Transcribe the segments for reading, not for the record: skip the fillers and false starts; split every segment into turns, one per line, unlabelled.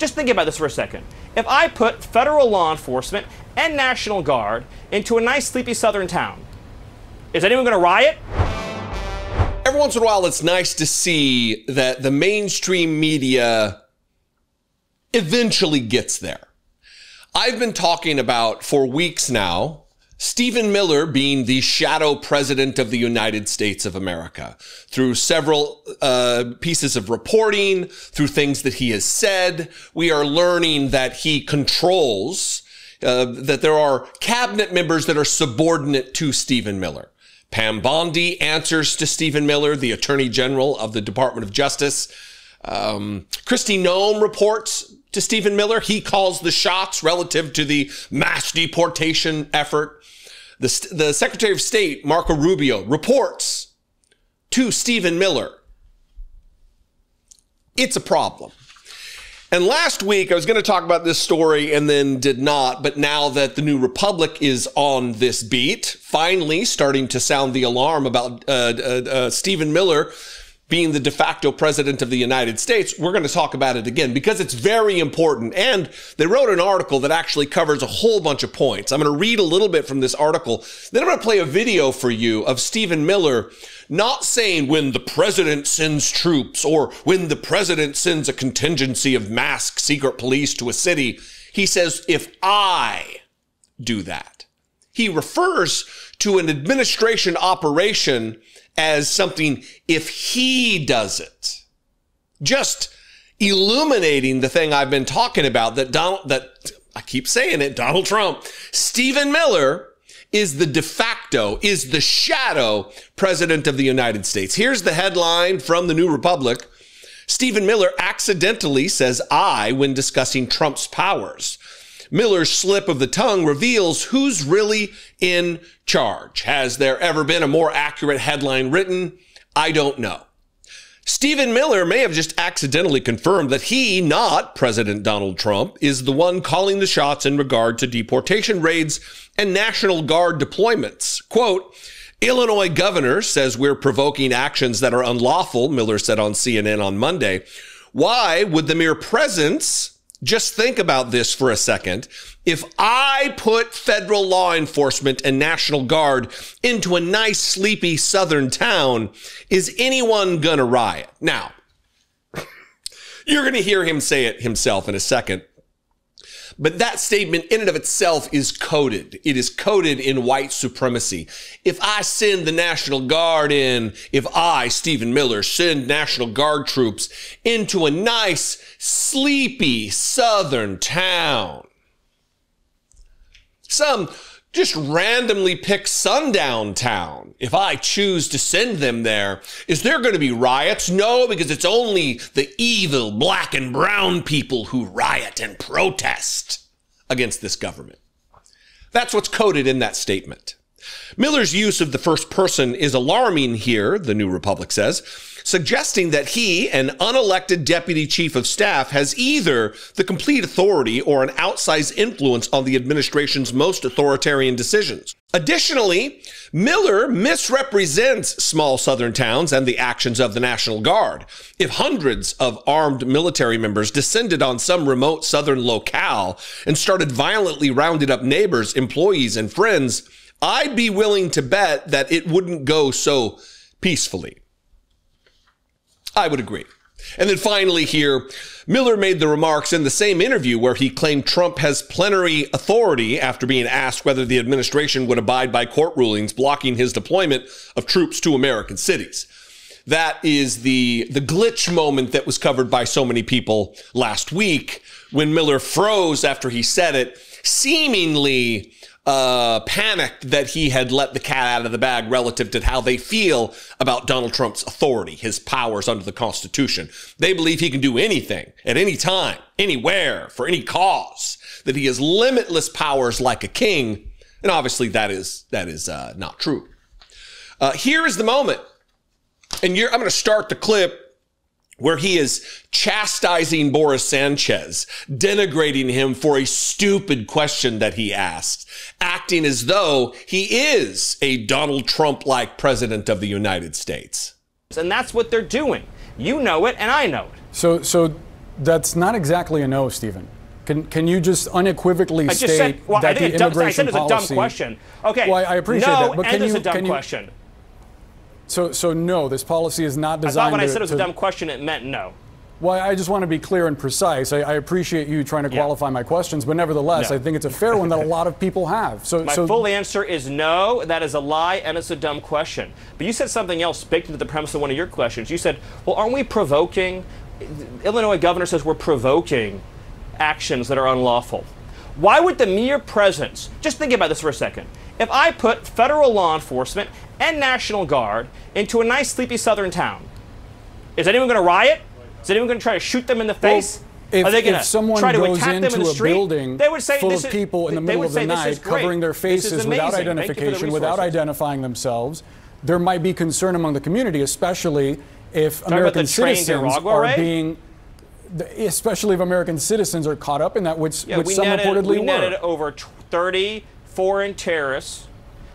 Just think about this for a second. If I put federal law enforcement and National Guard into a nice, sleepy southern town, is anyone going to riot?
Every once in a while, it's nice to see that the mainstream media eventually gets there. I've been talking about for weeks now Stephen Miller being the shadow president of the United States of America through several pieces of reporting, through things that he has said. We are learning that he controls, that there are cabinet members that are subordinate to Stephen Miller. Pam Bondi answers to Stephen Miller, the Attorney General of the Department of Justice. Kristi Noem reports to Stephen Miller. He calls the shots relative to the mass deportation effort. The Secretary of State, Marco Rubio, reports to Stephen Miller. It's a problem. And last week, I was going to talk about this story and then did not. But now that the New Republic is on this beat, finally starting to sound the alarm about Stephen Miller being the de facto president of the United States, we're going to talk about it again because it's very important. And they wrote an article that actually covers a whole bunch of points. I'm going to read a little bit from this article. Then I'm going to play a video for you of Stephen Miller not saying when the president sends troops or when the president sends a contingency of masked secret police to a city. He says, if I do that. He refers to an administration operation as something if he does it. Just illuminating the thing I've been talking about, that I keep saying it, Donald Trump. Stephen Miller is the de facto, is the shadow president of the United States. Here's the headline from the New Republic. Stephen Miller accidentally says I when discussing Trump's powers. Miller's slip of the tongue reveals who's really in charge. Has there ever been a more accurate headline written? I don't know. Stephen Miller may have just accidentally confirmed that he, not President Donald Trump, is the one calling the shots in regard to deportation raids and National Guard deployments. Quote, Illinois governor says we're provoking actions that are unlawful, Miller said on CNN on Monday. Why would the mere presence... Just think about this for a second. If I put federal law enforcement and National Guard into a nice, sleepy southern town, is anyone gonna riot? Now, you're gonna hear him say it himself in a second. But that statement in and of itself is coded. It is coded in white supremacy. If I send the National Guard in, if I, Stephen Miller, send National Guard troops into a nice, sleepy southern town, some just randomly pick sundown town, if I choose to send them there, is there going to be riots? No, because it's only the evil black and brown people who riot and protest against this government. That's what's coded in that statement. Miller's use of the first person is alarming here, the New Republic says, suggesting that he, an unelected deputy chief of staff, has either the complete authority or an outsized influence on the administration's most authoritarian decisions. Additionally, Miller misrepresents small southern towns and the actions of the National Guard. If hundreds of armed military members descended on some remote southern locale and started violently rounding up neighbors, employees, and friends, I'd be willing to bet that it wouldn't go so peacefully. I would agree. And then finally here, Miller made the remarks in the same interview where he claimed Trump has plenary authority after being asked whether the administration would abide by court rulings blocking his deployment of troops to American cities. That is the glitch moment that was covered by so many people last week when Miller froze after he said it, seemingly panicked that he had let the cat out of the bag relative to how they feel about Donald Trump's authority, his powers under the Constitution. They believe he can do anything at any time, anywhere, for any cause, that he has limitless powers like a king. And obviously that is not true. Here is the moment. And I'm going to start the clip where he is chastising Boris Sanchez, denigrating him for a stupid question that he asked, acting as though he is a Donald Trump-like president of the United States.
And that's what they're doing. You know it, and I know it.
So That's not exactly a no, Stephen. Can you just unequivocally
I just
state
said, well,
that
I think
the immigration
I said it's
policy,
a dumb question. Okay.
Well, I appreciate
no,
that, but
and it's a dumb question.
So no, this policy is not
I
designed.
thought when I said it was a dumb question, it meant no.
Well, I just want to be clear and precise. I appreciate you trying to qualify my questions, but nevertheless,
No.
I think it's a fair one that a lot of people have.
My full answer is no, that is a lie, and it's a dumb question. But you said something else baked into the premise of one of your questions. You said, well, aren't we provoking? Illinois governor says we're provoking actions that are unlawful. Why would the mere presence, just think about this for a second, if I put federal law enforcement and National Guard into a nice sleepy southern town, is anyone going to riot? Is anyone going to try to shoot them in the face?
Well,
Are they going
if someone
try to
goes
attack them in
into
the
a
street?
building
They would say,
full
this
of
is-
people in the
they
middle
would
of the
say, this is
night,
great.
covering their
This is
faces without
amazing. Thank you for the
identification, without
resources.
identifying themselves, there might be concern among the community, especially if
about
American
the trained
citizens
Iraqua
are
raid?
being, especially if American citizens are caught up in that, which some reportedly
we
were.
netted over 30 foreign terrorists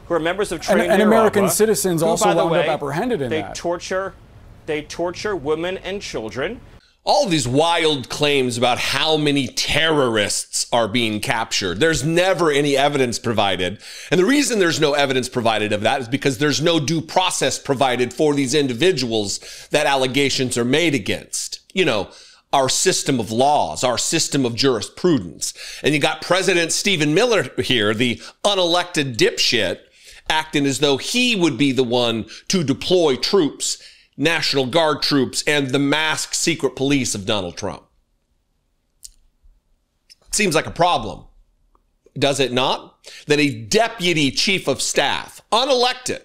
who are members of trained
And American
Iraqua,
citizens
who,
also
by the
wound
way,
up apprehended in
they
that.
torture women and children.
All of these wild claims about how many terrorists are being captured. There's never any evidence provided. And the reason there's no evidence provided of that is because there's no due process provided for these individuals that allegations are made against. You know, our system of laws, our system of jurisprudence. And you got President Stephen Miller here, the unelected dipshit, acting as though he would be the one to deploy troops, National Guard troops, and the masked secret police of Donald Trump. Seems like a problem, does it not? That a deputy chief of staff, unelected,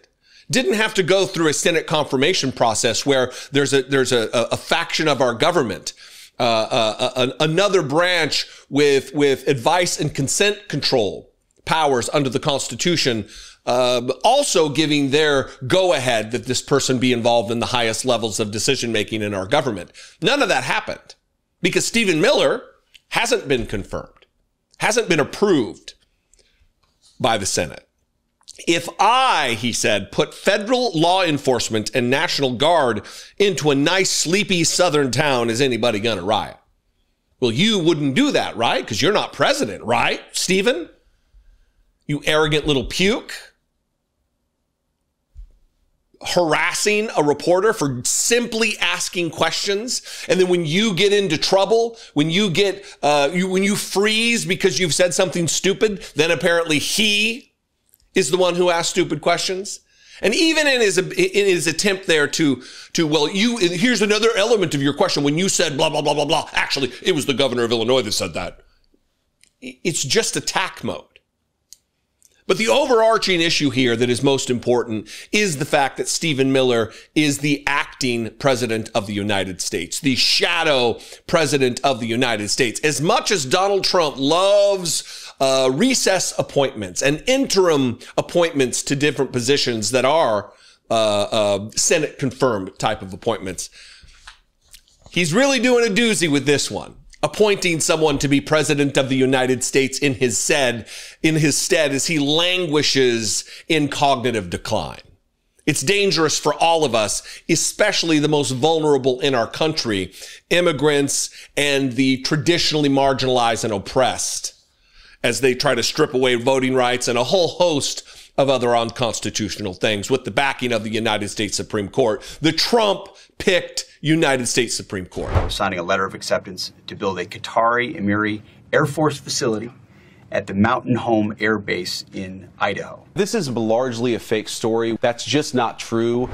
didn't have to go through a Senate confirmation process where there's a faction of our government, another branch with advice and consent control powers under the Constitution, also giving their go-ahead that this person be involved in the highest levels of decision-making in our government. None of that happened because Stephen Miller hasn't been confirmed, hasn't been approved by the Senate. If I, he said, put federal law enforcement and National Guard into a nice, sleepy southern town, is anybody going to riot? Well, you wouldn't do that, right? Because you're not president, right, Stephen? You arrogant little puke. Harassing a reporter for simply asking questions. And then when you get into trouble, when you get, when you freeze because you've said something stupid, then apparently he is the one who asked stupid questions. And even in his attempt there to well, here's another element of your question. When you said blah, blah, blah, blah, blah, actually, it was the governor of Illinois that said that. It's just attack mode. But the overarching issue here that is most important is the fact that Stephen Miller is the acting president of the United States, the shadow president of the United States. As much as Donald Trump loves recess appointments and interim appointments to different positions that are Senate confirmed type of appointments, he's really doing a doozy with this one, appointing someone to be president of the United States in his stead as he languishes in cognitive decline. It's dangerous for all of us, especially the most vulnerable in our country, immigrants and the traditionally marginalized and oppressed, as they try to strip away voting rights and a whole host of other unconstitutional things with the backing of the United States Supreme Court. The Trump-picked United States Supreme Court.
Signing a letter of acceptance to build a Qatari Emiri Air Force facility at the Mountain Home Air Base in Idaho.
This is largely a fake story. That's just not true.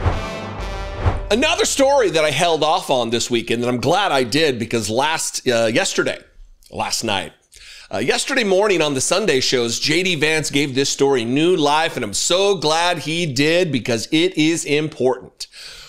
Another story that I held off on this weekend, and I'm glad I did because last night, yesterday morning on the Sunday shows, J.D. Vance gave this story new life, and I'm so glad he did because it is important.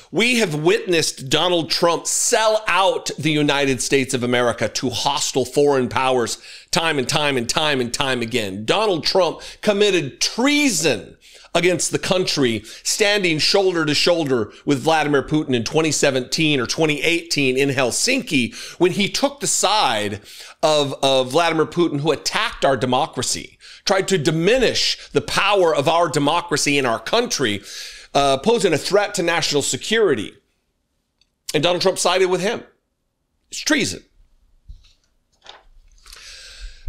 We have witnessed Donald Trump sell out the United States of America to hostile foreign powers time and time and time and time again. Donald Trump committed treason against the country, standing shoulder to shoulder with Vladimir Putin in 2017 or 2018 in Helsinki when he took the side of Vladimir Putin, who attacked our democracy, tried to diminish the power of our democracy in our country, posing a threat to national security. And Donald Trump sided with him. It's treason.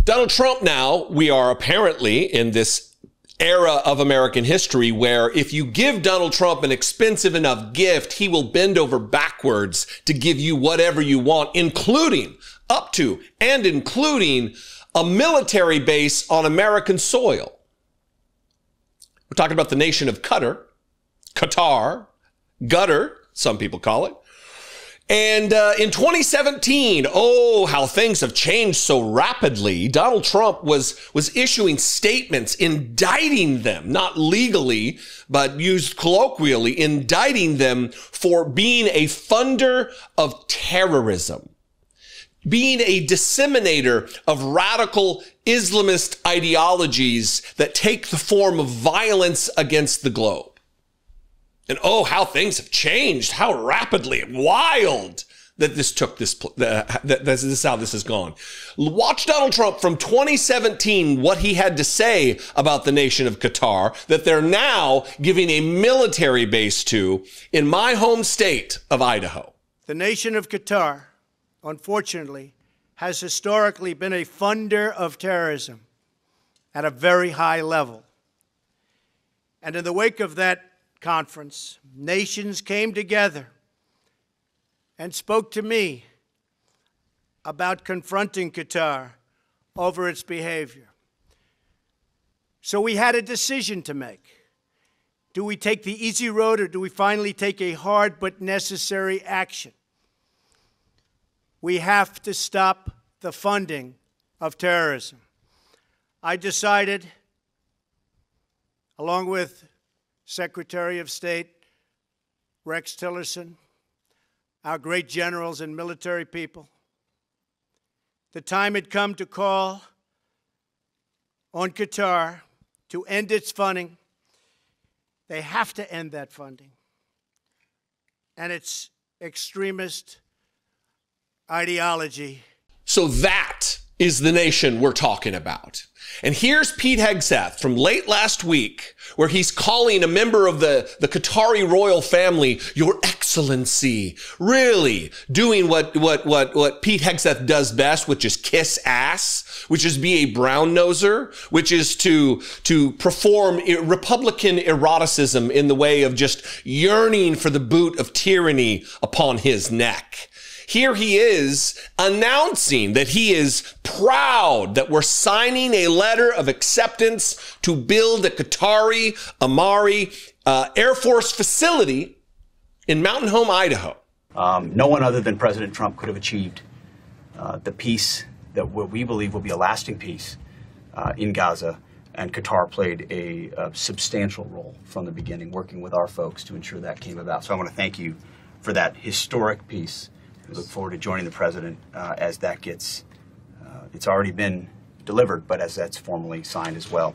Donald Trump now, we are apparently in this era of American history where if you give Donald Trump an expensive enough gift, he will bend over backwards to give you whatever you want, including up to and including a military base on American soil. We're talking about the nation of Qatar, Gutter, some people call it. And in 2017, oh, how things have changed so rapidly. Donald Trump was issuing statements indicting them, not legally, but used colloquially, indicting them for being a funder of terrorism, being a disseminator of radical Islamist ideologies that take the form of violence against the globe. And oh, how things have changed, how rapidly and wild that this took this is how this has gone. Watch Donald Trump from 2017, what he had to say about the nation of Qatar, that they're now giving a military base to in my home state of Idaho.
The nation of Qatar, unfortunately, has historically been a funder of terrorism at a very high level. And in the wake of that conference, nations came together and spoke to me about confronting Qatar over its behavior. So we had a decision to make. Do we take the easy road, or do we finally take a hard but necessary action? We have to stop the funding of terrorism. I decided, along with Secretary of State Rex Tillerson, our great generals and military people, the time had come to call on Qatar to end its funding. They have to end that funding and its extremist ideology.
So that is the nation we're talking about. And here's Pete Hegseth from late last week, where he's calling a member of the Qatari royal family, Your Excellency, really doing what Pete Hegseth does best, which is kiss ass, which is be a brown noser, which is to perform Republican eroticism in the way of just yearning for the boot of tyranny upon his neck. Here he is announcing that he is proud that we're signing a letter of acceptance to build a Qatari Amari Air Force facility in Mountain Home, Idaho.
No one other than President Trump could have achieved the peace that what we believe will be a lasting peace in Gaza. And Qatar played a substantial role from the beginning, working with our folks to ensure that came about. So I want to thank you for that historic peace. We look forward to joining the president as that gets, it's already been delivered, but as that's formally signed as well.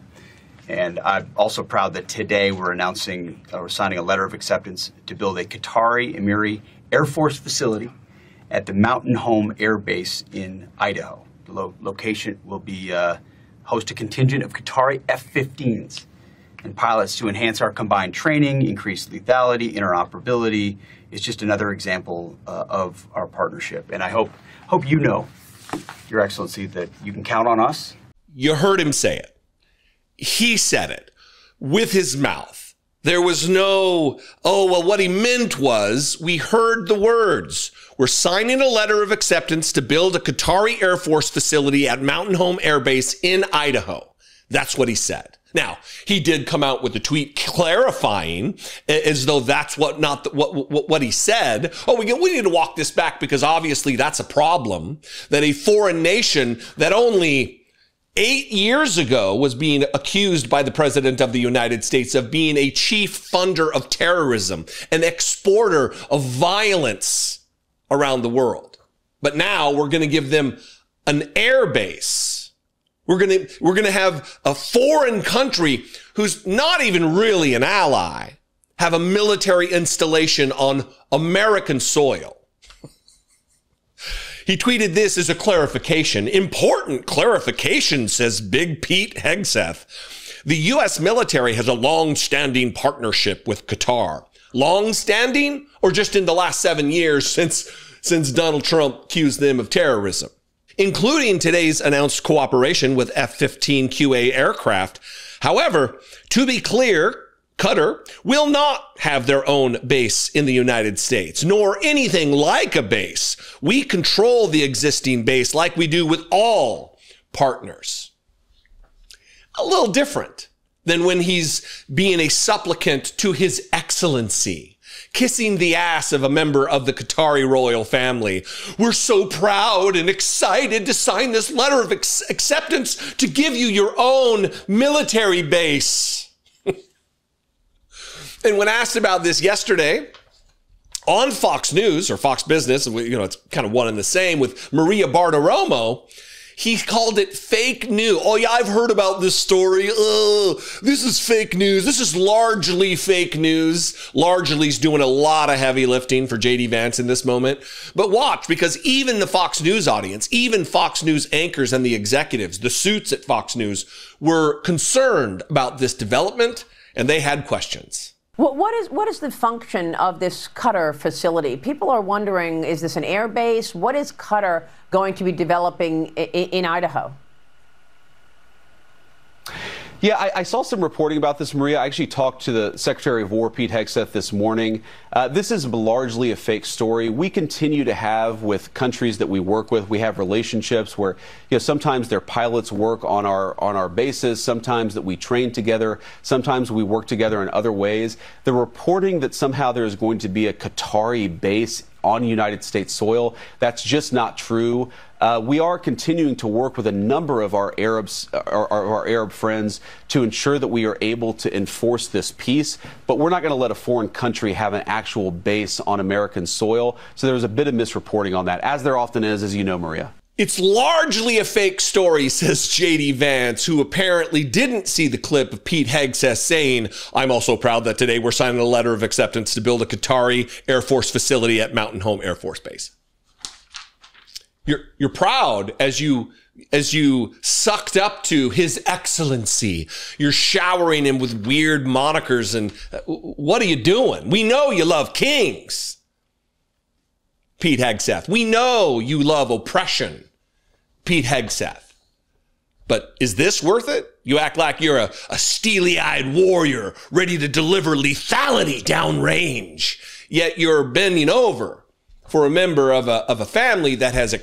And I'm also proud that today we're signing a letter of acceptance to build a Qatari Emiri Air Force facility at the Mountain Home Air Base in Idaho. The location will be host a contingent of Qatari F-15s and pilots to enhance our combined training, increase lethality, interoperability. It's just another example of our partnership. And I hope you know, Your Excellency, that you can count on us.
You heard him say it. He said it with his mouth. There was no, oh, well, what he meant was, we heard the words. We're signing a letter of acceptance to build a Qatari Air Force facility at Mountain Home Air Base in Idaho. That's what he said. Now, he did come out with a tweet clarifying as though that's what he said. Oh, we need to walk this back because obviously that's a problem, that a foreign nation that only 8 years ago was being accused by the President of the United States of being a chief funder of terrorism, an exporter of violence around the world. But now we're going to give them an air base. We're going to have a foreign country who's not even really an ally have a military installation on American soil. He tweeted this as a clarification. Important clarification, says Big Pete Hegseth. The U.S. military has a long-standing partnership with Qatar. Long-standing, or just in the last 7 years since Donald Trump accused them of terrorism? including today's announced cooperation with F-15QA aircraft. However, to be clear, Qatar will not have their own base in the United States, nor anything like a base. We control the existing base like we do with all partners. A little different than when he's being a supplicant to His Excellency, kissing the ass of a member of the Qatari royal family. We're so proud and excited to sign this letter of acceptance to give you your own military base. And when asked about this yesterday on Fox News or Fox Business, it's kind of one and the same with Maria Bartiromo, he called it fake news. Oh yeah, I've heard about this story. This is fake news. This is largely fake news. Largely's doing a lot of heavy lifting for JD Vance in this moment. But watch, because even the Fox News audience, even Fox News anchors and the executives, the suits at Fox News, were concerned about this development, and they had questions.
What is the function of this Qatar facility? People are wondering, is this an air base? What is Qatar going to be developing in Idaho?
Yeah, I saw some reporting about this, Maria. I actually talked to the Secretary of War, Pete Hegseth, this morning. This is largely a fake story. We continue to have, with countries that we work with, we have relationships where, sometimes their pilots work on our bases, sometimes that we train together, sometimes we work together in other ways. The reporting that somehow there's going to be a Qatari base on United States soil, that's just not true. We are continuing to work with a number of our Arab friends to ensure that we are able to enforce this peace, but we're not going to let a foreign country have an actual base on American soil. So there's a bit of misreporting on that, as there often is, as you know, Maria.
It's largely a fake story, says JD Vance, who apparently didn't see the clip of Pete Hegseth saying, I'm also proud that today we're signing a letter of acceptance to build a Qatari Air Force facility at Mountain Home Air Force Base. You're proud as you sucked up to His Excellency. You're showering him with weird monikers, and what are you doing? We know you love kings, Pete Hegseth. We know you love oppression, Pete Hegseth. But is this worth it? You act like you're a steely-eyed warrior ready to deliver lethality downrange, yet you're bending over for a member of a family that has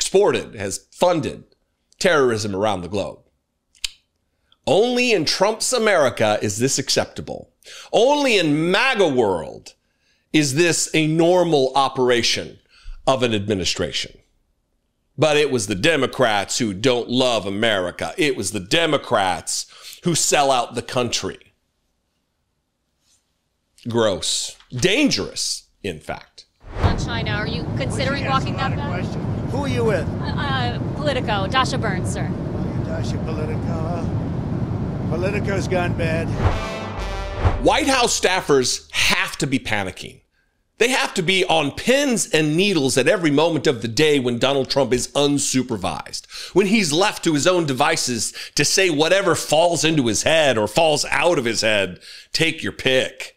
funded terrorism around the globe. Only in Trump's America is this acceptable. Only in MAGA world is this a normal operation of an administration. But it was the Democrats who don't love America. It was the Democrats who sell out the country. Gross. Dangerous, in fact.
On China, are you considering walking that back?
Who are you with?
Politico, Dasha Burns, sir.
Dasha Politico. Politico's gone bad.
White House staffers have to be panicking. They have to be on pins and needles at every moment of the day when Donald Trump is unsupervised, when he's left to his own devices to say whatever falls into his head or falls out of his head. Take your pick.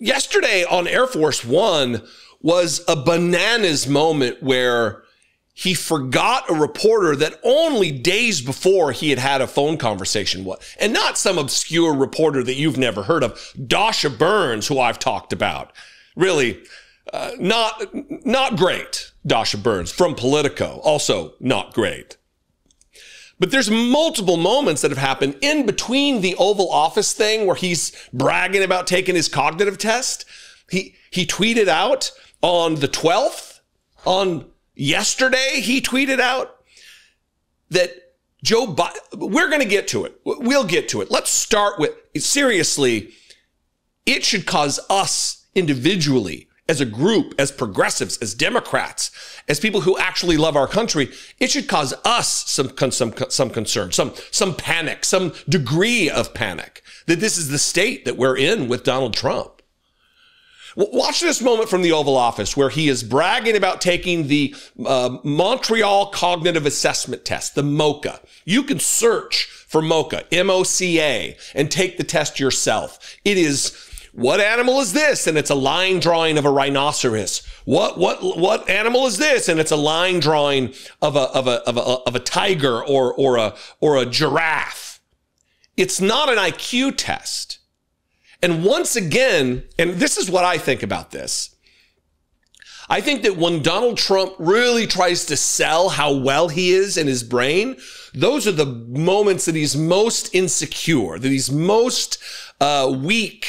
Yesterday on Air Force One was a bananas moment where he forgot a reporter that only days before he had a phone conversation with, and not some obscure reporter that you've never heard of, Dasha Burns, who I've talked about. Really, not great, Dasha Burns from Politico, also not great. But there's multiple moments that have happened in between the Oval Office thing where he's bragging about taking his cognitive test. He tweeted out on the 12th, on yesterday, he tweeted out that Joe Biden, we're going to get to it. We'll get to it. Let's start with, seriously, it should cause us individually, as a group, as progressives, as Democrats, as people who actually love our country, it should cause us some concern, some panic, some degree of panic that this is the state that we're in with Donald Trump. Watch this moment from the Oval Office where he is bragging about taking the Montreal Cognitive Assessment Test, the MOCA. You can search for MOCA, M-O-C-A, and take the test yourself. It is, what animal is this? And it's a line drawing of a rhinoceros. What animal is this? And it's a line drawing of a tiger or a giraffe. It's not an IQ test. And once again, and this is what I think about this. I think that when Donald Trump really tries to sell how well he is in his brain, those are the moments that he's most insecure, that he's most weak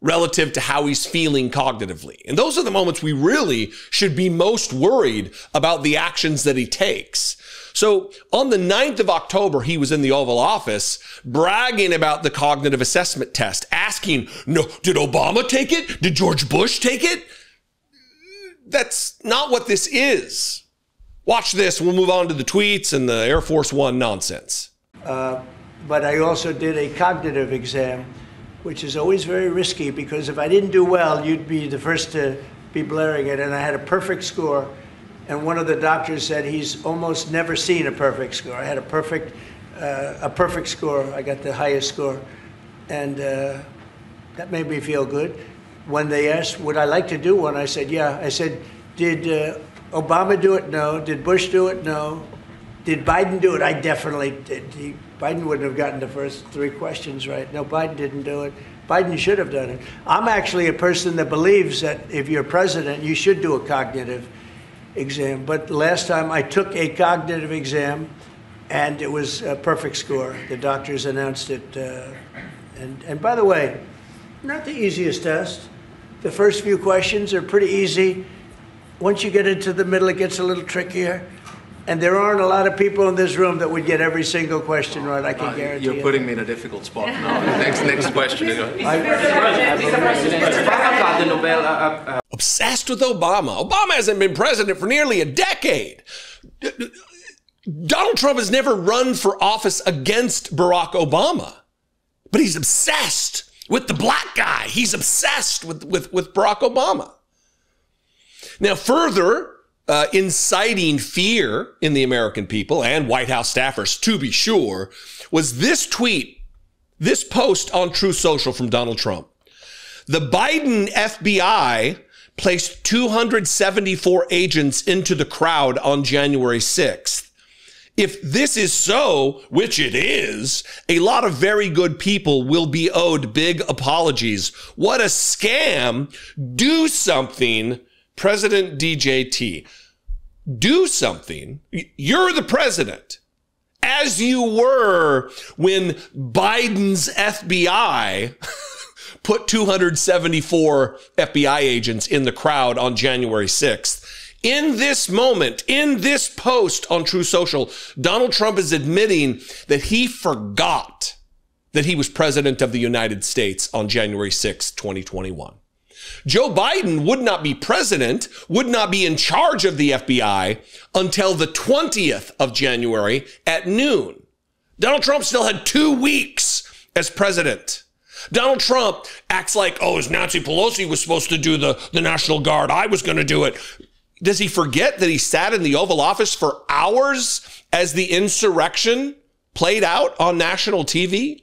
relative to how he's feeling cognitively. And those are the moments we really should be most worried about the actions that he takes. So on the 9th of October, he was in the Oval Office bragging about the cognitive assessment test, asking, no, did Obama take it? Did George Bush take it? That's not what this is. Watch this. We'll move on to the tweets and the Air Force One nonsense.
But I also did a cognitive exam, which is always very risky because if I didn't do well, you'd be the first to be blaring it. And I had a perfect score. And one of the doctors said he's almost never seen a perfect score. I had a perfect score. I got the highest score. And that made me feel good. When they asked, would I like to do one? I said, yeah. I said, did Obama do it? No. Did Bush do it? No. Did Biden do it? I definitely did. Biden wouldn't have gotten the first 3 questions right. No, Biden didn't do it. Biden should have done it. I'm actually a person that believes that if you're president, you should do a cognitive exam. But last time I took a cognitive exam, and it was a perfect score. The doctors announced it. And by the way, not the easiest test. The first few questions are pretty easy. Once you get into the middle, it gets a little trickier. And there aren't a lot of people in this room that would get every single question right, I can guarantee you.
You're putting me in a difficult spot now. Next question.
Obsessed with Obama. Obama hasn't been president for nearly a decade. Donald Trump has never run for office against Barack Obama, but he's obsessed with the black guy. He's obsessed with Barack Obama. Now, further inciting fear in the American people and White House staffers, to be sure, was this tweet, this post on Truth Social from Donald Trump. The Biden FBI placed 274 agents into the crowd on January 6th. If this is so, which it is, a lot of very good people will be owed big apologies. What a scam. Do something, President DJT. Do something. You're the president, as you were when Biden's FBI put 274 FBI agents in the crowd on January 6th. In this moment, in this post on Truth Social, Donald Trump is admitting that he forgot that he was president of the United States on January 6, 2021. Joe Biden would not be president, would not be in charge of the FBI until the 20th of January at noon. Donald Trump still had 2 weeks as president. Donald Trump acts like, oh, as Nancy Pelosi was supposed to do the National Guard, I was going to do it. Does he forget that he sat in the Oval Office for hours as the insurrection played out on national TV?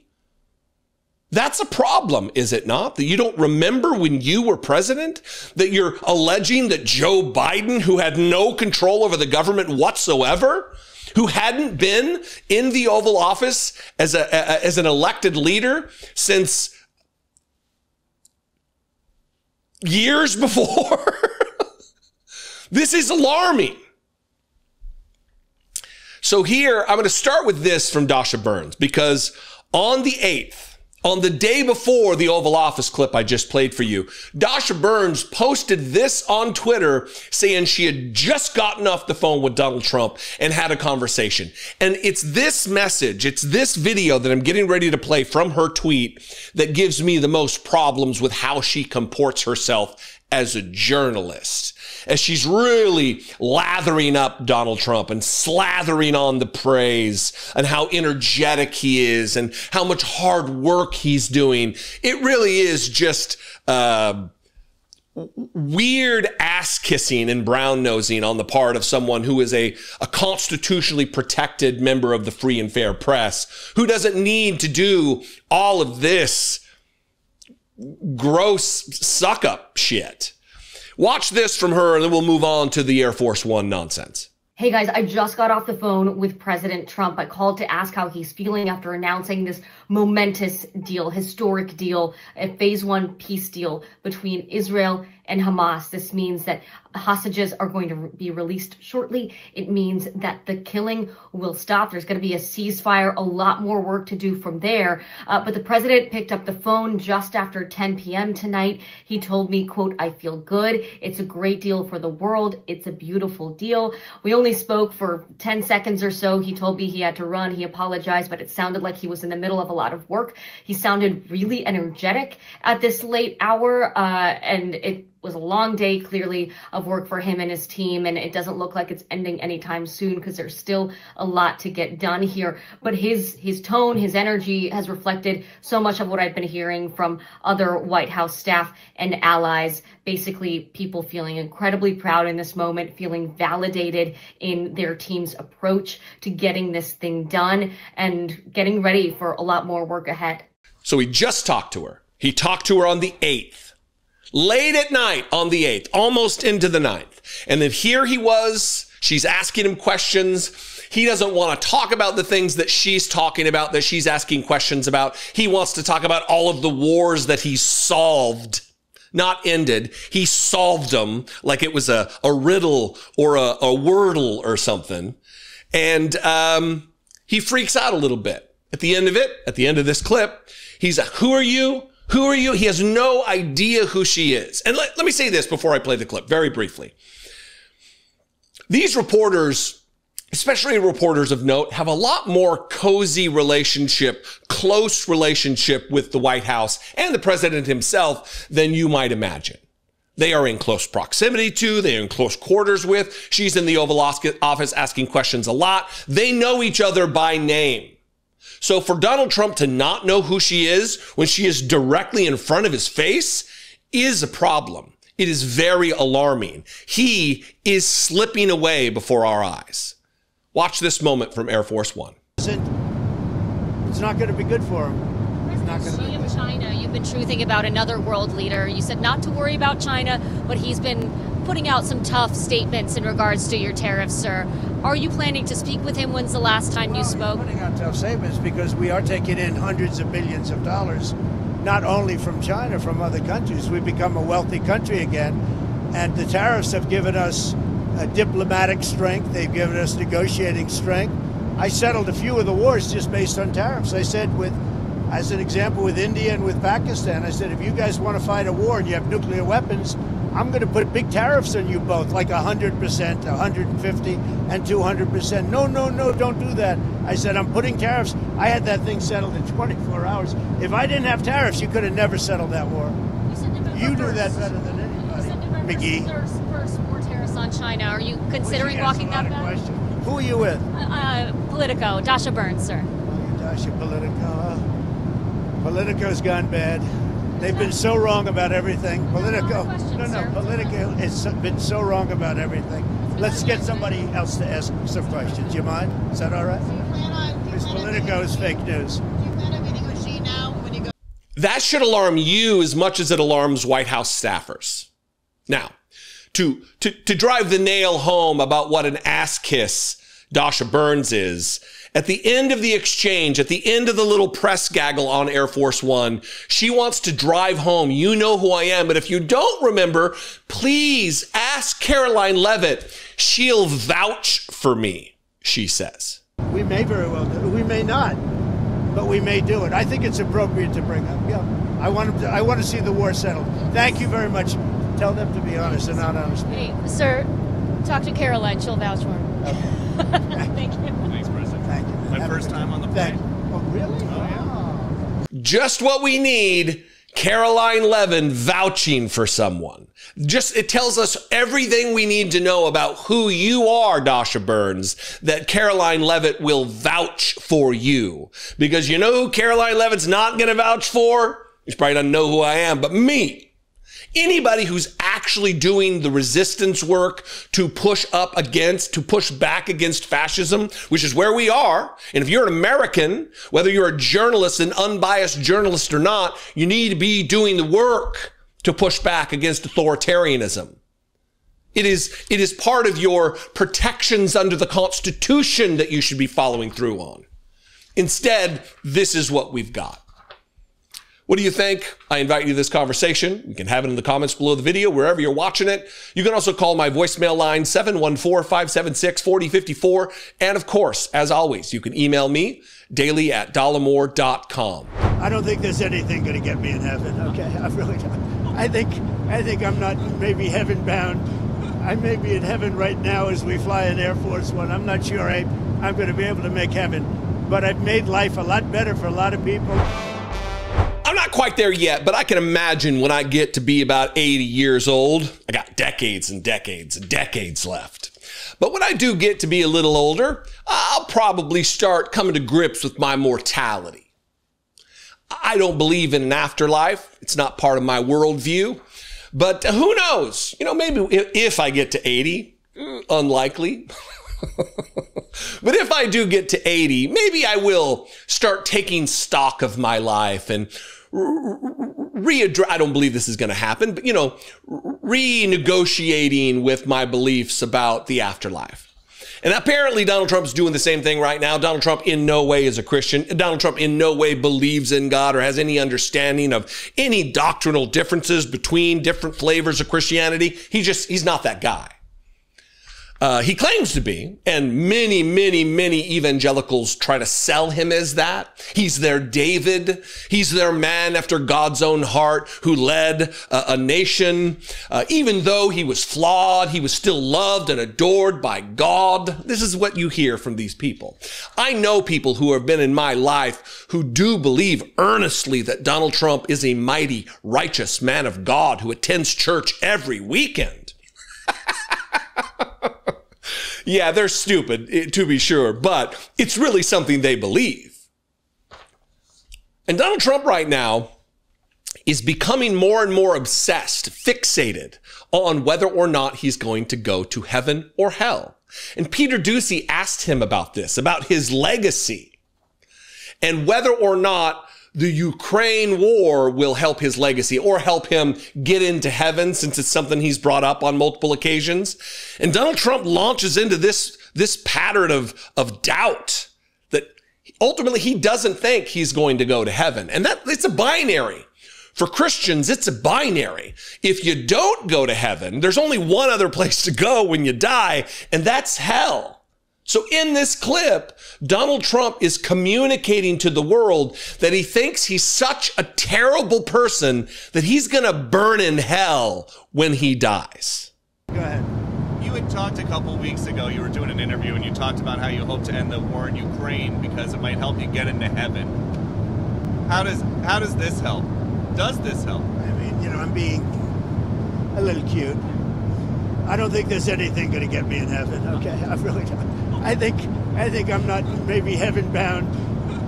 That's a problem, is it not? That you don't remember when you were president? That you're alleging that Joe Biden, who had no control over the government whatsoever, who hadn't been in the Oval Office as an elected leader since years before? This is alarming. So here, I'm going to start with this from Dasha Burns, because on the 8th, on the day before the Oval Office clip I just played for you, Dasha Burns posted this on Twitter saying she had just gotten off the phone with Donald Trump and had a conversation. And it's this message, it's this video that I'm getting ready to play from her tweet that gives me the most problems with how she comports herself as a journalist, as she's really lathering up Donald Trump and slathering on the praise and how energetic he is and how much hard work he's doing. It really is just weird ass kissing and brown nosing on the part of someone who is a constitutionally protected member of the free and fair press, who doesn't need to do all of this gross suck up shit. Watch this from her, and then we'll move on to the Air Force One nonsense.
Hey guys, I just got off the phone with President Trump. I called to ask how he's feeling after announcing this momentous deal, historic deal, a phase 1 peace deal between Israel and Hamas. This means that hostages are going to be released shortly. It means that the killing will stop. There's going to be a ceasefire, a lot more work to do from there. But the president picked up the phone just after 10 p.m. tonight. He told me, quote, "I feel good. It's a great deal for the world. It's a beautiful deal." We only spoke for 10 seconds or so. He told me he had to run. He apologized, but it sounded like he was in the middle of a lot of work. He sounded really energetic at this late hour, and it was a long day, clearly, of work for him and his team, and it doesn't look like it's ending anytime soon because there's still a lot to get done here. But his tone, his energy has reflected so much of what I've been hearing from other White House staff and allies, basically people feeling incredibly proud in this moment, feeling validated in their team's approach to getting this thing done and getting ready for a lot more work ahead.
So he just talked to her. He talked to her on the 8th. Late at night on the 8th, almost into the 9th. And then here he was, she's asking him questions. He doesn't want to talk about the things that she's talking about, that she's asking questions about. He wants to talk about all of the wars that he solved, not ended. He solved them like it was a riddle or a wordle or something. And he freaks out a little bit. At the end of it, at the end of this clip, he's like, "Who are you? Who are you?" He has no idea who she is. And let me say this before I play the clip very briefly. These reporters, especially reporters of note, have a lot more cozy relationship, close relationship with the White House and the president himself than you might imagine. They are in close proximity to, they're in close quarters with. She's in the Oval Office asking questions a lot. They know each other by name. So for Donald Trump to not know who she is when she is directly in front of his face is a problem. It is very alarming. He is slipping away before our eyes. Watch this moment from Air Force One.
It's not going to be good for him.
President Xi of China, you've been truthing about another world leader. You said not to worry about China, but he's been putting out some tough statements in regards to your tariffs, sir. Are you planning to speak with him? When's the last time you spoke?
We're putting out tough statements because we are taking in hundreds of billions of dollars, not only from China, from other countries. We've become a wealthy country again, and the tariffs have given us diplomatic strength. They've given us negotiating strength. I settled a few of the wars just based on tariffs. I said, as an example, with India and with Pakistan, I said, if you guys want to fight a war and you have nuclear weapons, I'm going to put big tariffs on you both, like 100%, 150, and 200%. No, don't do that. I said, I'm putting tariffs. I had that thing settled in 24 hours. If I didn't have tariffs, you could have never settled that war. You do that better than anybody, McGee.
First, more tariffs on China. Are you considering walking that back?
Who are you with?
Politico, Dasha Burns, sir.
Dasha, Politico. Politico's gone bad. They've been so wrong about everything. Politico has been so wrong about everything. Let's get somebody else to ask some questions. You mind? Is that all right? Because Politico is fake news.
That should alarm you as much as it alarms White House staffers. Now, to drive the nail home about what an ass kiss Dasha Burns is, at the end of the exchange, at the end of the little press gaggle on Air Force One, she wants to drive home, you know who I am, but if you don't remember, please ask Karoline Leavitt. She'll vouch for me, she says.
We may very well do it. We may not, but we may do it. I think it's appropriate to bring up. Yeah, I want to see the war settled. Thank you very much. Tell them to be honest and not honest.
Hey, sir, talk to Karoline. She'll vouch for him.
Okay.
Thank you.
Thanks, President. Thank you.
My first time on the plane.
Oh, really?
Just what we need, Karoline Leavitt vouching for someone. It tells us everything we need to know about who you are, Dasha Burns, that Karoline Leavitt will vouch for you. Because you know who Karoline Leavitt's not going to vouch for? You probably don't know who I am, but me. Anybody who's actually doing the resistance work to push back against fascism, which is where we are. And if you're an American, whether you're a journalist, an unbiased journalist or not, you need to be doing the work to push back against authoritarianism. It is part of your protections under the Constitution that you should be following through on. Instead, this is what we've got. What do you think? I invite you to this conversation. You can have it in the comments below the video, wherever you're watching it. You can also call my voicemail line, 714-576-4054. And of course, as always, you can email me, daily@dollemore.com.
I don't think there's anything going to get me in heaven, okay? I really don't. I think I'm not maybe heaven bound. I may be in heaven right now as we fly in Air Force One. I'm not sure I'm going to be able to make heaven. But I've made life a lot better for a lot of people.
I'm not quite there yet, but I can imagine when I get to be about 80 years old, I got decades and decades and decades left. But when I do get to be a little older, I'll probably start coming to grips with my mortality. I don't believe in an afterlife. It's not part of my worldview. But who knows? You know, maybe if I get to 80, unlikely. But if I do get to 80, maybe I will start taking stock of my life and I don't believe this is going to happen, but, you know, renegotiating with my beliefs about the afterlife. And apparently Donald Trump's doing the same thing right now. Donald Trump in no way is a Christian. Donald Trump in no way believes in God or has any understanding of any doctrinal differences between different flavors of Christianity. He's not that guy. He claims to be, and many, many, many evangelicals try to sell him as that. He's their David. He's their man after God's own heart who led a nation. Even though he was flawed, he was still loved and adored by God. This is what you hear from these people. I know people who have been in my life who do believe earnestly that Donald Trump is a mighty, righteous man of God who attends church every weekend. Yeah, they're stupid, to be sure, but it's really something they believe. And Donald Trump right now is becoming more and more obsessed, fixated on whether or not he's going to go to heaven or hell. And Peter Doocy asked him about this, about his legacy, and whether or not the Ukraine war will help his legacy or help him get into heaven, since it's something he's brought up on multiple occasions. And Donald Trump launches into this pattern of doubt that ultimately he doesn't think he's going to go to heaven. And that it's a binary. For Christians, it's a binary. If you don't go to heaven, there's only one other place to go when you die, and that's hell. So in this clip, Donald Trump is communicating to the world that he thinks he's such a terrible person that he's going to burn in hell when he dies.
Go ahead.
You had talked a couple weeks ago, you were doing an interview, and you talked about how you hope to end the war in Ukraine because it might help you get into heaven. How does this help? Does this help?
I mean, you know, I'm being a little cute. I don't think there's anything going to get me in heaven, okay? I really don't. I think I'm not maybe heaven bound.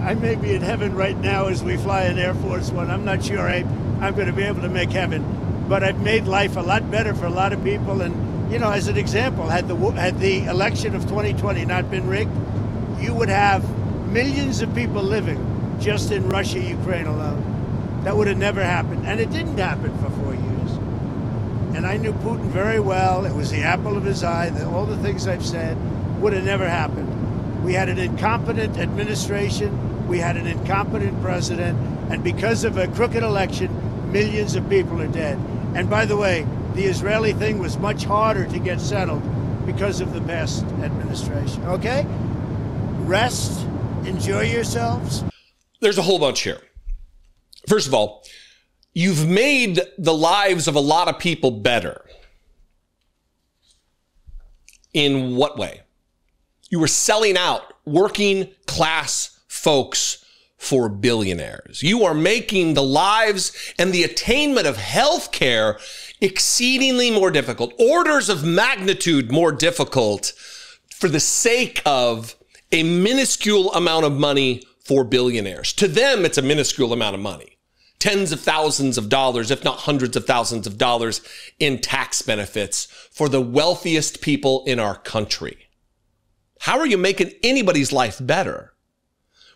I may be in heaven right now as we fly in Air Force One. I'm not sure I'm going to be able to make heaven, but I've made life a lot better for a lot of people. And, you know, as an example, had the election of 2020 not been rigged, you would have millions of people living just in Russia, Ukraine alone. That would have never happened. And it didn't happen for 4 years. And I knew Putin very well. It was the apple of his eye. All the things I've said would have never happened. We had an incompetent administration. We had an incompetent president. And because of a crooked election, millions of people are dead. And by the way, the Israeli thing was much harder to get settled because of the past administration. Okay? Rest. Enjoy yourselves.
There's a whole bunch here. First of all, you've made the lives of a lot of people better. In what way? You were selling out working class folks for billionaires. You are making the lives and the attainment of health care exceedingly more difficult, orders of magnitude more difficult for the sake of a minuscule amount of money for billionaires. To them, it's a minuscule amount of money. Tens of thousands of dollars, if not hundreds of thousands of dollars in tax benefits for the wealthiest people in our country. How are you making anybody's life better?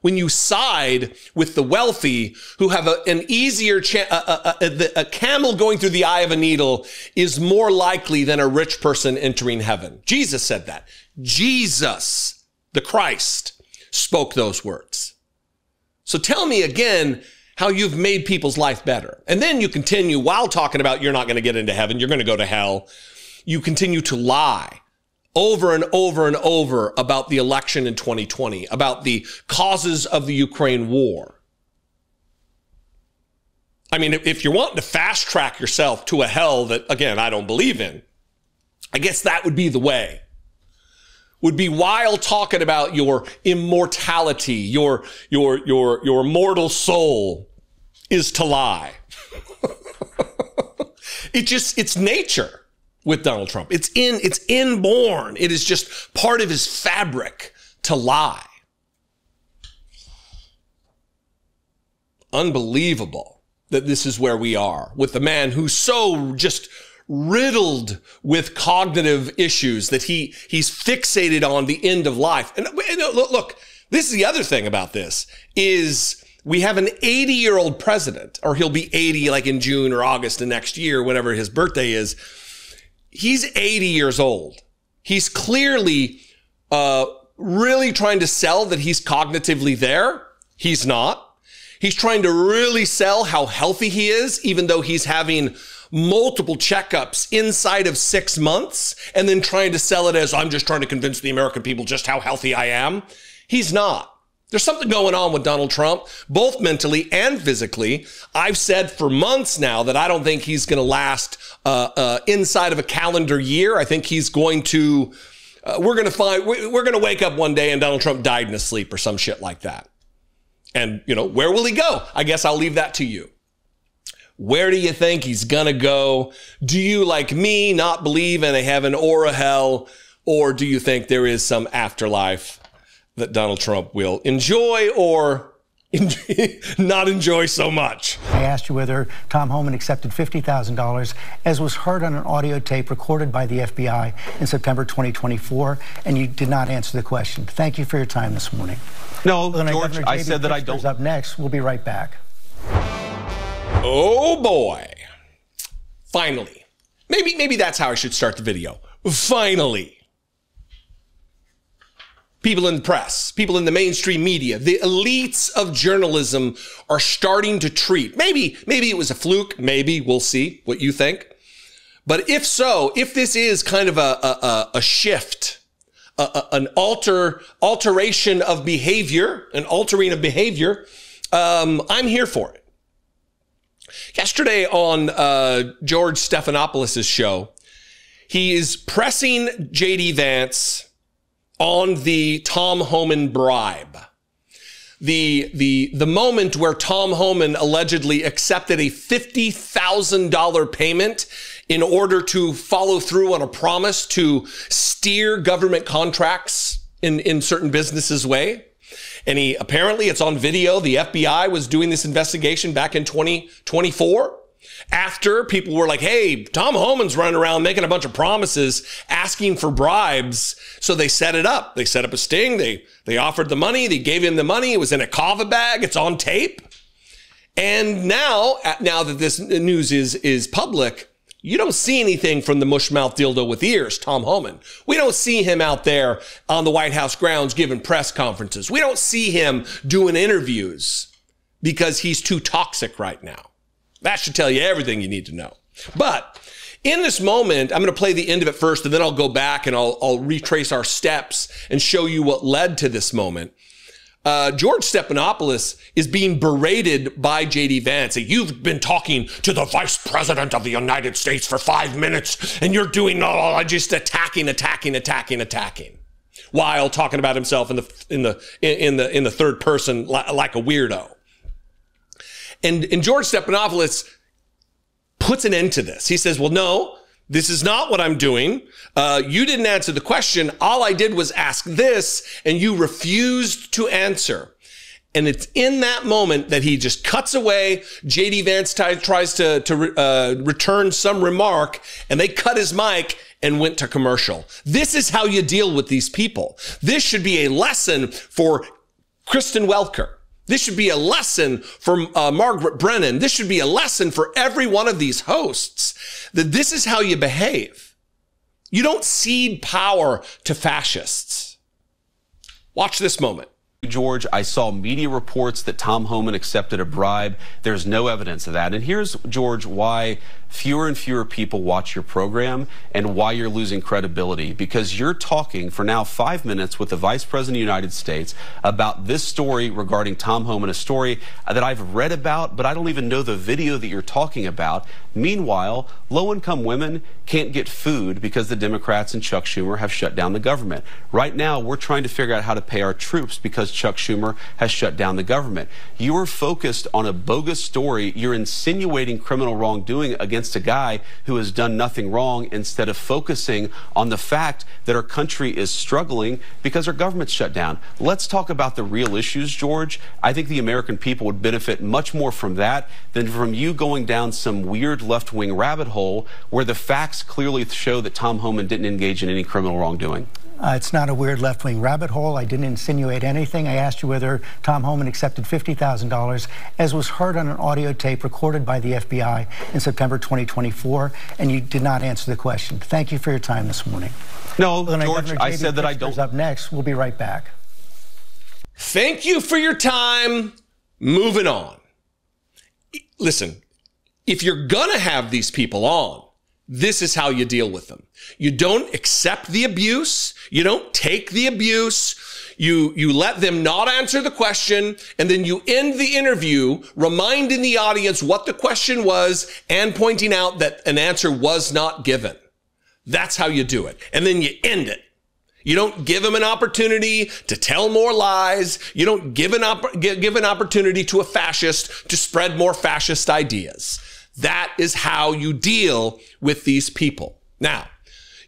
when you side with the wealthy who have an easier a camel going through the eye of a needle is more likely than a rich person entering heaven. Jesus said that. Jesus, the Christ, spoke those words. So tell me again how you've made people's life better. And then you continue, while talking about you're not going to get into heaven, you're going to go to hell, you continue to lie over and over and over about the election in 2020, about the causes of the Ukraine war. I mean, if you're wanting to fast track yourself to a hell that, again, I don't believe in, I guess that would be the way. Would be while talking about your immortality, your mortal soul is to lie. It's nature with Donald Trump. It's inborn. It is just part of his fabric to lie. Unbelievable that this is where we are with the man who's so just riddled with cognitive issues that he's fixated on the end of life. And look, this is the other thing about this is we have an 80-year-old president, or he'll be 80 like in June or August of next year, whenever his birthday is. He's 80 years old. He's clearly really trying to sell that he's cognitively there. He's not. He's trying to really sell how healthy he is, even though he's having multiple checkups inside of 6 months and then trying to sell it as I'm just trying to convince the American people just how healthy I am. He's not. There's something going on with Donald Trump, both mentally and physically. I've said for months now that I don't think he's going to last inside of a calendar year. I think he's going to, we're going to wake up one day and Donald Trump died in his sleep or some shit like that. And, where will he go? I guess I'll leave that to you. Where do you think he's going to go? Do you, like me, not believe in a heaven or a hell? Or do you think there is some afterlife that Donald Trump will enjoy or not enjoy so much?
I asked you whether Tom Homan accepted $50,000, as was heard on an audio tape recorded by the FBI in September 2024, and you did not answer the question. Thank you for your time this morning.
No, George, I said that I don't.
Up next, we'll be right back.
Oh boy. Finally. Maybe that's how I should start the video. Finally. People in the press, people in the mainstream media, the elites of journalism are starting to treat. Maybe it was a fluke. Maybe we'll see what you think. But if so, if this is kind of a shift, an alteration of behavior, an altering of behavior, I'm here for it. Yesterday on George Stephanopoulos' show, he is pressing J.D. Vance on the Tom Homan bribe. The moment where Tom Homan allegedly accepted a $50,000 payment in order to follow through on a promise to steer government contracts in certain businesses' way. And apparently it's on video. The FBI was doing this investigation back in 2024. After people were like, hey, Tom Homan's running around making a bunch of promises, asking for bribes. So they set it up. They set up a sting. They offered the money. They gave him the money. It was in a kava bag. It's on tape. And now that this news is public, you don't see anything from the mushmouth dildo with ears, Tom Homan. We don't see him out there on the White House grounds giving press conferences. We don't see him doing interviews because he's too toxic right now. That should tell you everything you need to know. But in this moment, I'm going to play the end of it first, and then I'll go back and I'll retrace our steps and show you what led to this moment. George Stephanopoulos is being berated by J.D. Vance. You've been talking to the Vice President of the United States for 5 minutes, and you're doing just attacking, while talking about himself in the third person like a weirdo. And George Stephanopoulos puts an end to this. He says, well, no, this is not what I'm doing. You didn't answer the question. All I did was ask this, and you refused to answer. And it's in that moment that he just cuts away. J.D. Vance tries to return some remark, and they cut his mic and went to commercial. This is how you deal with these people. This should be a lesson for Kristen Welker. This should be a lesson for Margaret Brennan. This should be a lesson for every one of these hosts, that this is how you behave. You don't cede power to fascists. Watch this moment.
George, I saw media reports that Tom Homan accepted a bribe. There's no evidence of that. And here's, George, why fewer and fewer people watch your program and why you're losing credibility. Because you're talking for now 5 minutes with the Vice President of the United States about this story regarding Tom Homan, a story that I've read about, but I don't even know the video that you're talking about. Meanwhile, low-income women can't get food because the Democrats and Chuck Schumer have shut down the government. Right now, we're trying to figure out how to pay our troops because Chuck Schumer has shut down the government. You are focused on a bogus story. You're insinuating criminal wrongdoing against a guy who has done nothing wrong instead of focusing on the fact that our country is struggling because our government's shut down. Let's talk about the real issues, George. I think the American people would benefit much more from that than from you going down some weird left-wing rabbit hole where the facts clearly show that Tom Homan didn't engage in any criminal wrongdoing.
It's not a weird left-wing rabbit hole. I didn't insinuate anything. I asked you whether Tom Homan accepted $50,000, as was heard on an audio tape recorded by the FBI in September 2024, and you did not answer the question. Thank you for your time this morning.
No, George, I said that I don't.
Up next, we'll be right back.
Thank you for your time. Moving on. Listen, if you're gonna have these people on, this is how you deal with them. You don't accept the abuse. You don't take the abuse. You let them not answer the question, and then you end the interview reminding the audience what the question was and pointing out that an answer was not given. That's how you do it. And then you end it. You don't give them an opportunity to tell more lies. You don't give an opportunity to a fascist to spread more fascist ideas. That is how you deal with these people. Now,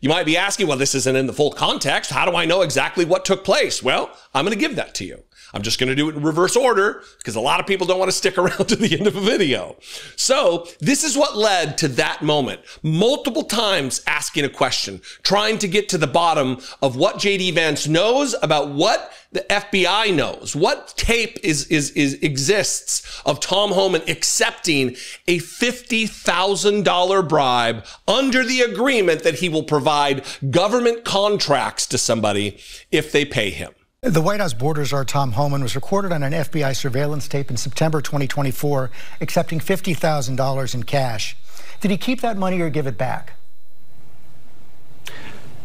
you might be asking, well, this isn't in the full context. How do I know exactly what took place? Well, I'm going to give that to you. I'm just going to do it in reverse order because a lot of people don't want to stick around to the end of a video. So this is what led to that moment. Multiple times asking a question, trying to get to the bottom of what J.D. Vance knows about what the FBI knows. What tape exists of Tom Homan accepting a $50,000 bribe under the agreement that he will provide government contracts to somebody if they pay him.
The White House border czar Tom Homan was recorded on an FBI surveillance tape in September 2024, accepting $50,000 in cash. Did he keep that money or give it back?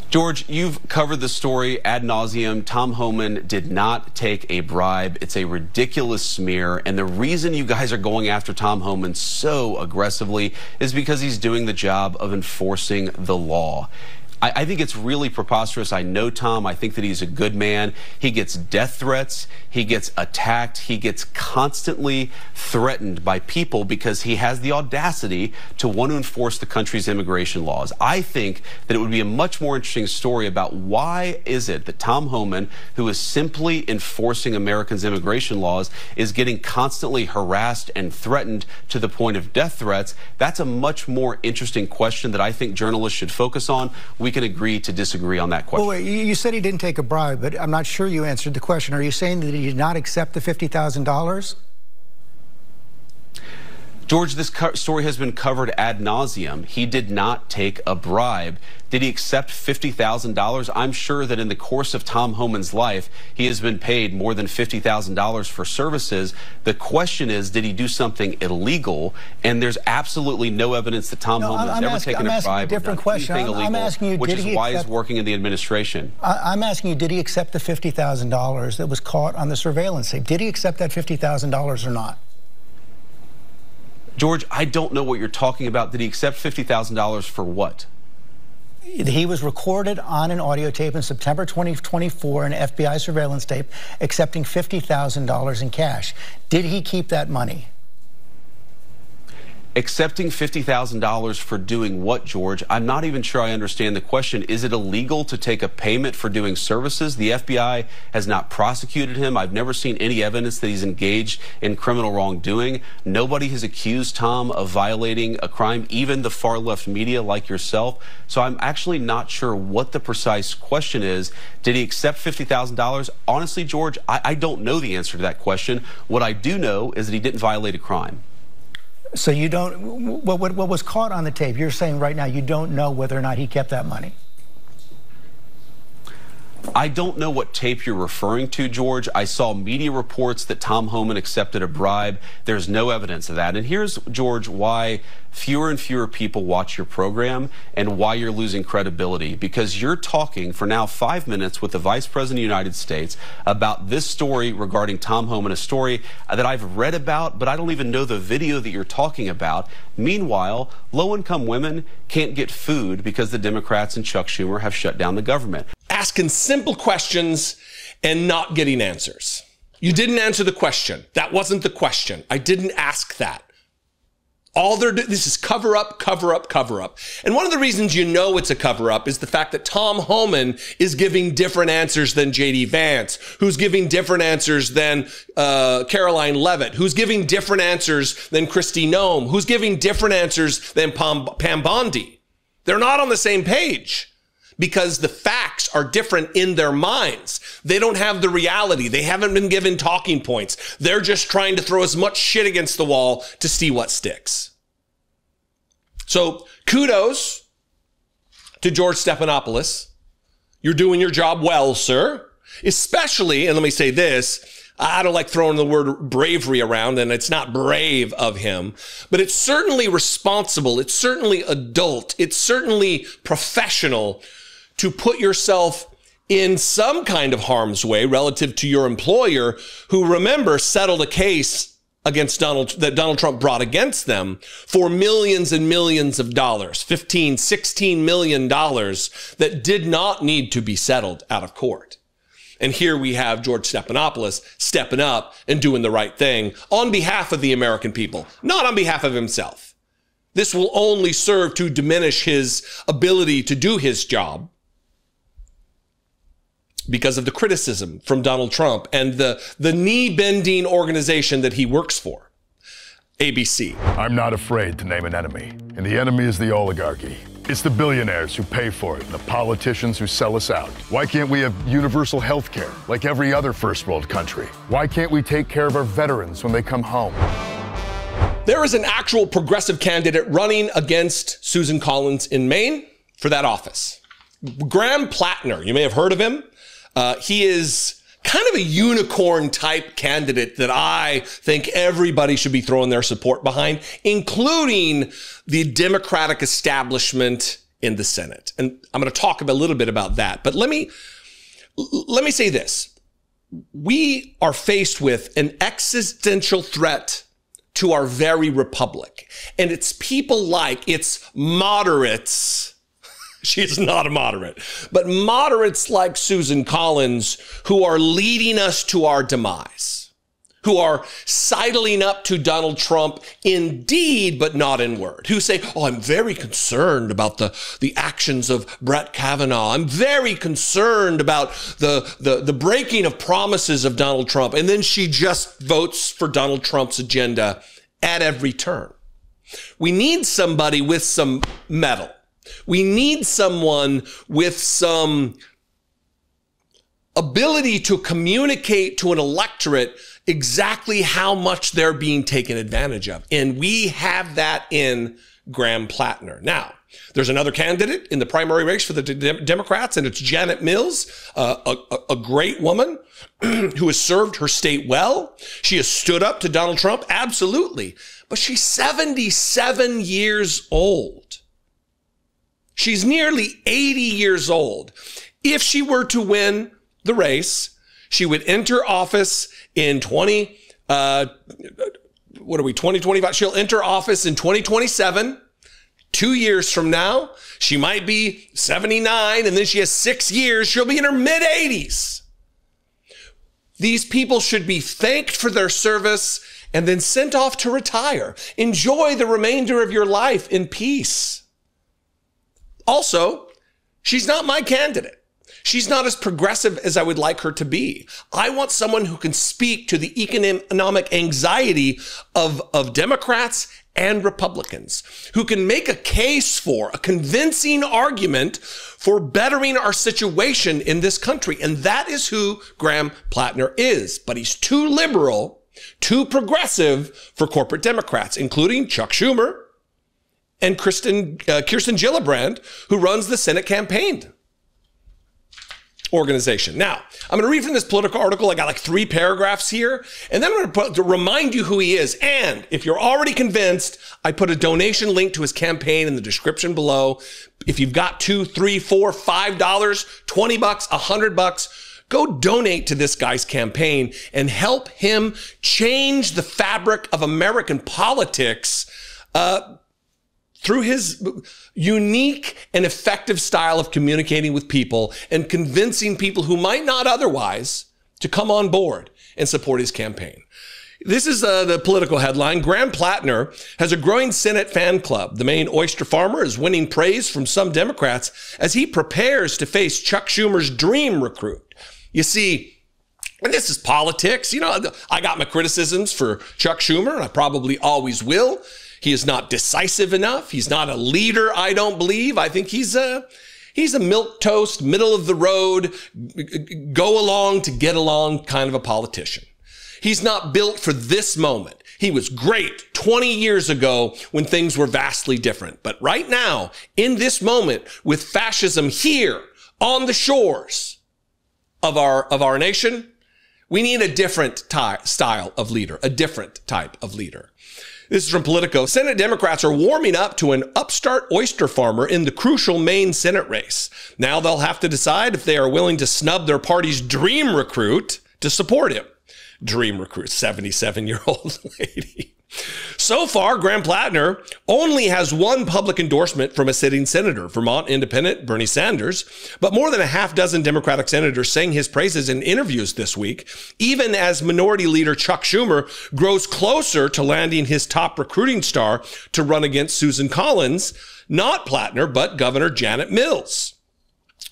George, you've covered the story ad nauseum. Tom Homan did not take a bribe. It's a ridiculous smear. And the reason you guys are going after Tom Homan so aggressively is because he's doing the job of enforcing the law. I think it's really preposterous. I know Tom. I think that he's a good man. He gets death threats. He gets attacked. He gets constantly threatened by people because he has the audacity to want to enforce the country's immigration laws. I think that it would be a much more interesting story about why is it that Tom Homan, who is simply enforcing Americans' immigration laws, is getting constantly harassed and threatened to the point of death threats. That's a much more interesting question that I think journalists should focus on. We can agree to disagree on that question.
Well, wait, you said he didn't take a bribe, but I'm not sure you answered the question. Are you saying that he did not accept the $50,000?
George, this story has been covered ad nauseum. He did not take a bribe. Did he accept $50,000? I'm sure that in the course of Tom Homan's life, he has been paid more than $50,000 for services. The question is, did he do something illegal? And there's absolutely no evidence that Tom Homan has ever taken a bribe or done anything illegal, which is why he's working in the administration.
I'm asking you, did he accept the $50,000 that was caught on the surveillance tape? Did he accept that $50,000 or not?
George, I don't know what you're talking about. Did he accept $50,000 for what?
He was recorded on an audio tape in September 2024, an FBI surveillance tape, accepting $50,000 in cash. Did he keep that money?
Accepting $50,000 for doing what, George? I'm not even sure I understand the question. Is it illegal to take a payment for doing services? The FBI has not prosecuted him. I've never seen any evidence that he's engaged in criminal wrongdoing. Nobody has accused Tom of violating a crime, even the far left media like yourself. So I'm actually not sure what the precise question is. Did he accept $50,000? Honestly, George, I don't know the answer to that question. What I do know is that he didn't violate a crime.
So you don't, what was caught on the tape, you're saying right now you don't know whether or not he kept that money?
I don't know what tape you're referring to, George. I saw media reports that Tom Homan accepted a bribe. There's no evidence of that. And here's, George, why fewer and fewer people watch your program and why you're losing credibility. Because you're talking for now 5 minutes with the Vice President of the United States about this story regarding Tom Homan, a story that I've read about, but I don't even know the video that you're talking about. Meanwhile, low-income women can't get food because the Democrats and Chuck Schumer have shut down the government.
Asking simple questions and not getting answers. You didn't answer the question. That wasn't the question. I didn't ask that. All they're doing, this is cover up, cover up, cover up. And one of the reasons you know it's a cover up is the fact that Tom Homan is giving different answers than J.D. Vance, who's giving different answers than Caroline Leavitt, who's giving different answers than Kristi Noem, who's giving different answers than Pam Bondi. They're not on the same page because the facts are different in their minds. They don't have the reality. They haven't been given talking points. They're just trying to throw as much shit against the wall to see what sticks. So kudos to George Stephanopoulos. You're doing your job well, sir. Especially, and let me say this, I don't like throwing the word bravery around, and it's not brave of him, but it's certainly responsible. It's certainly adult. It's certainly professional to put yourself in some kind of harm's way relative to your employer, who, remember, settled a case against that Donald Trump brought against them for millions and millions of dollars, $15, $16 million that did not need to be settled out of court. And here we have George Stephanopoulos stepping up and doing the right thing on behalf of the American people, not on behalf of himself. This will only serve to diminish his ability to do his job because of the criticism from Donald Trump and the knee-bending organization that he works for, ABC.
I'm not afraid to name an enemy, and the enemy is the oligarchy. It's the billionaires who pay for it and the politicians who sell us out. Why can't we have universal health care like every other first world country? Why can't we take care of our veterans when they come home?
There is an actual progressive candidate running against Susan Collins in Maine for that office. Graham Plattner, you may have heard of him. He is kind of a unicorn type candidate that I think everybody should be throwing their support behind, including the Democratic establishment in the Senate. And I'm going to talk a little bit about that. But let me say this. We are faced with an existential threat to our very republic. And it's people like, it's moderates. She's not a moderate, but moderates like Susan Collins who are leading us to our demise, who are sidling up to Donald Trump in deed, but not in word, who say, oh, I'm very concerned about the actions of Brett Kavanaugh. I'm very concerned about the breaking of promises of Donald Trump. And then she just votes for Donald Trump's agenda at every turn. We need somebody with some mettle. We need someone with some ability to communicate to an electorate exactly how much they're being taken advantage of. And we have that in Graham Plattner. Now, there's another candidate in the primary race for the Democrats, and it's Janet Mills, a great woman who has served her state well. She has stood up to Donald Trump, absolutely. But she's 77 years old. She's nearly 80 years old. If she were to win the race, she would enter office in 2025? She'll enter office in 2027. 2 years from now, she might be 79, and then she has 6 years. She'll be in her mid-80s. These people should be thanked for their service and then sent off to retire. Enjoy the remainder of your life in peace. Also, she's not my candidate. She's not as progressive as I would like her to be. I want someone who can speak to the economic anxiety of Democrats and Republicans, who can make a case for a convincing argument for bettering our situation in this country. And that is who Graham Plattner is. But he's too liberal, too progressive for corporate Democrats, including Chuck Schumer and Kirsten Gillibrand, who runs the Senate campaign organization. Now, I'm going to read from this Politico article. I got like 3 paragraphs here, and then I'm going to remind you who he is. And if you're already convinced, I put a donation link to his campaign in the description below. If you've got $2, $3, $4, $5, $20, $100, go donate to this guy's campaign and help him change the fabric of American politics through his unique and effective style of communicating with people and convincing people who might not otherwise to come on board and support his campaign. This is the Political headline. Graham Plattner has a growing Senate fan club. The Maine oyster farmer is winning praise from some Democrats as he prepares to face Chuck Schumer's dream recruit. You see, and this is politics. You know, I got my criticisms for Chuck Schumer, and I probably always will. He is not decisive enough. He's not a leader, I don't believe. I think he's a milquetoast, middle of the road, go along to get along kind of a politician. He's not built for this moment. He was great 20 years ago when things were vastly different. But right now, in this moment, with fascism here on the shores of our nation, we need a different style of leader, a different type of leader. This is from Politico. Senate Democrats are warming up to an upstart oyster farmer in the crucial Maine Senate race. Now they'll have to decide if they are willing to snub their party's dream recruit to support him. Dream recruit, 77-year-old lady. So far, Graham Plattner only has one public endorsement from a sitting senator, Vermont independent Bernie Sanders, but more than a half dozen Democratic senators sang his praises in interviews this week, even as Minority Leader Chuck Schumer grows closer to landing his top recruiting star to run against Susan Collins, not Plattner, but Governor Janet Mills.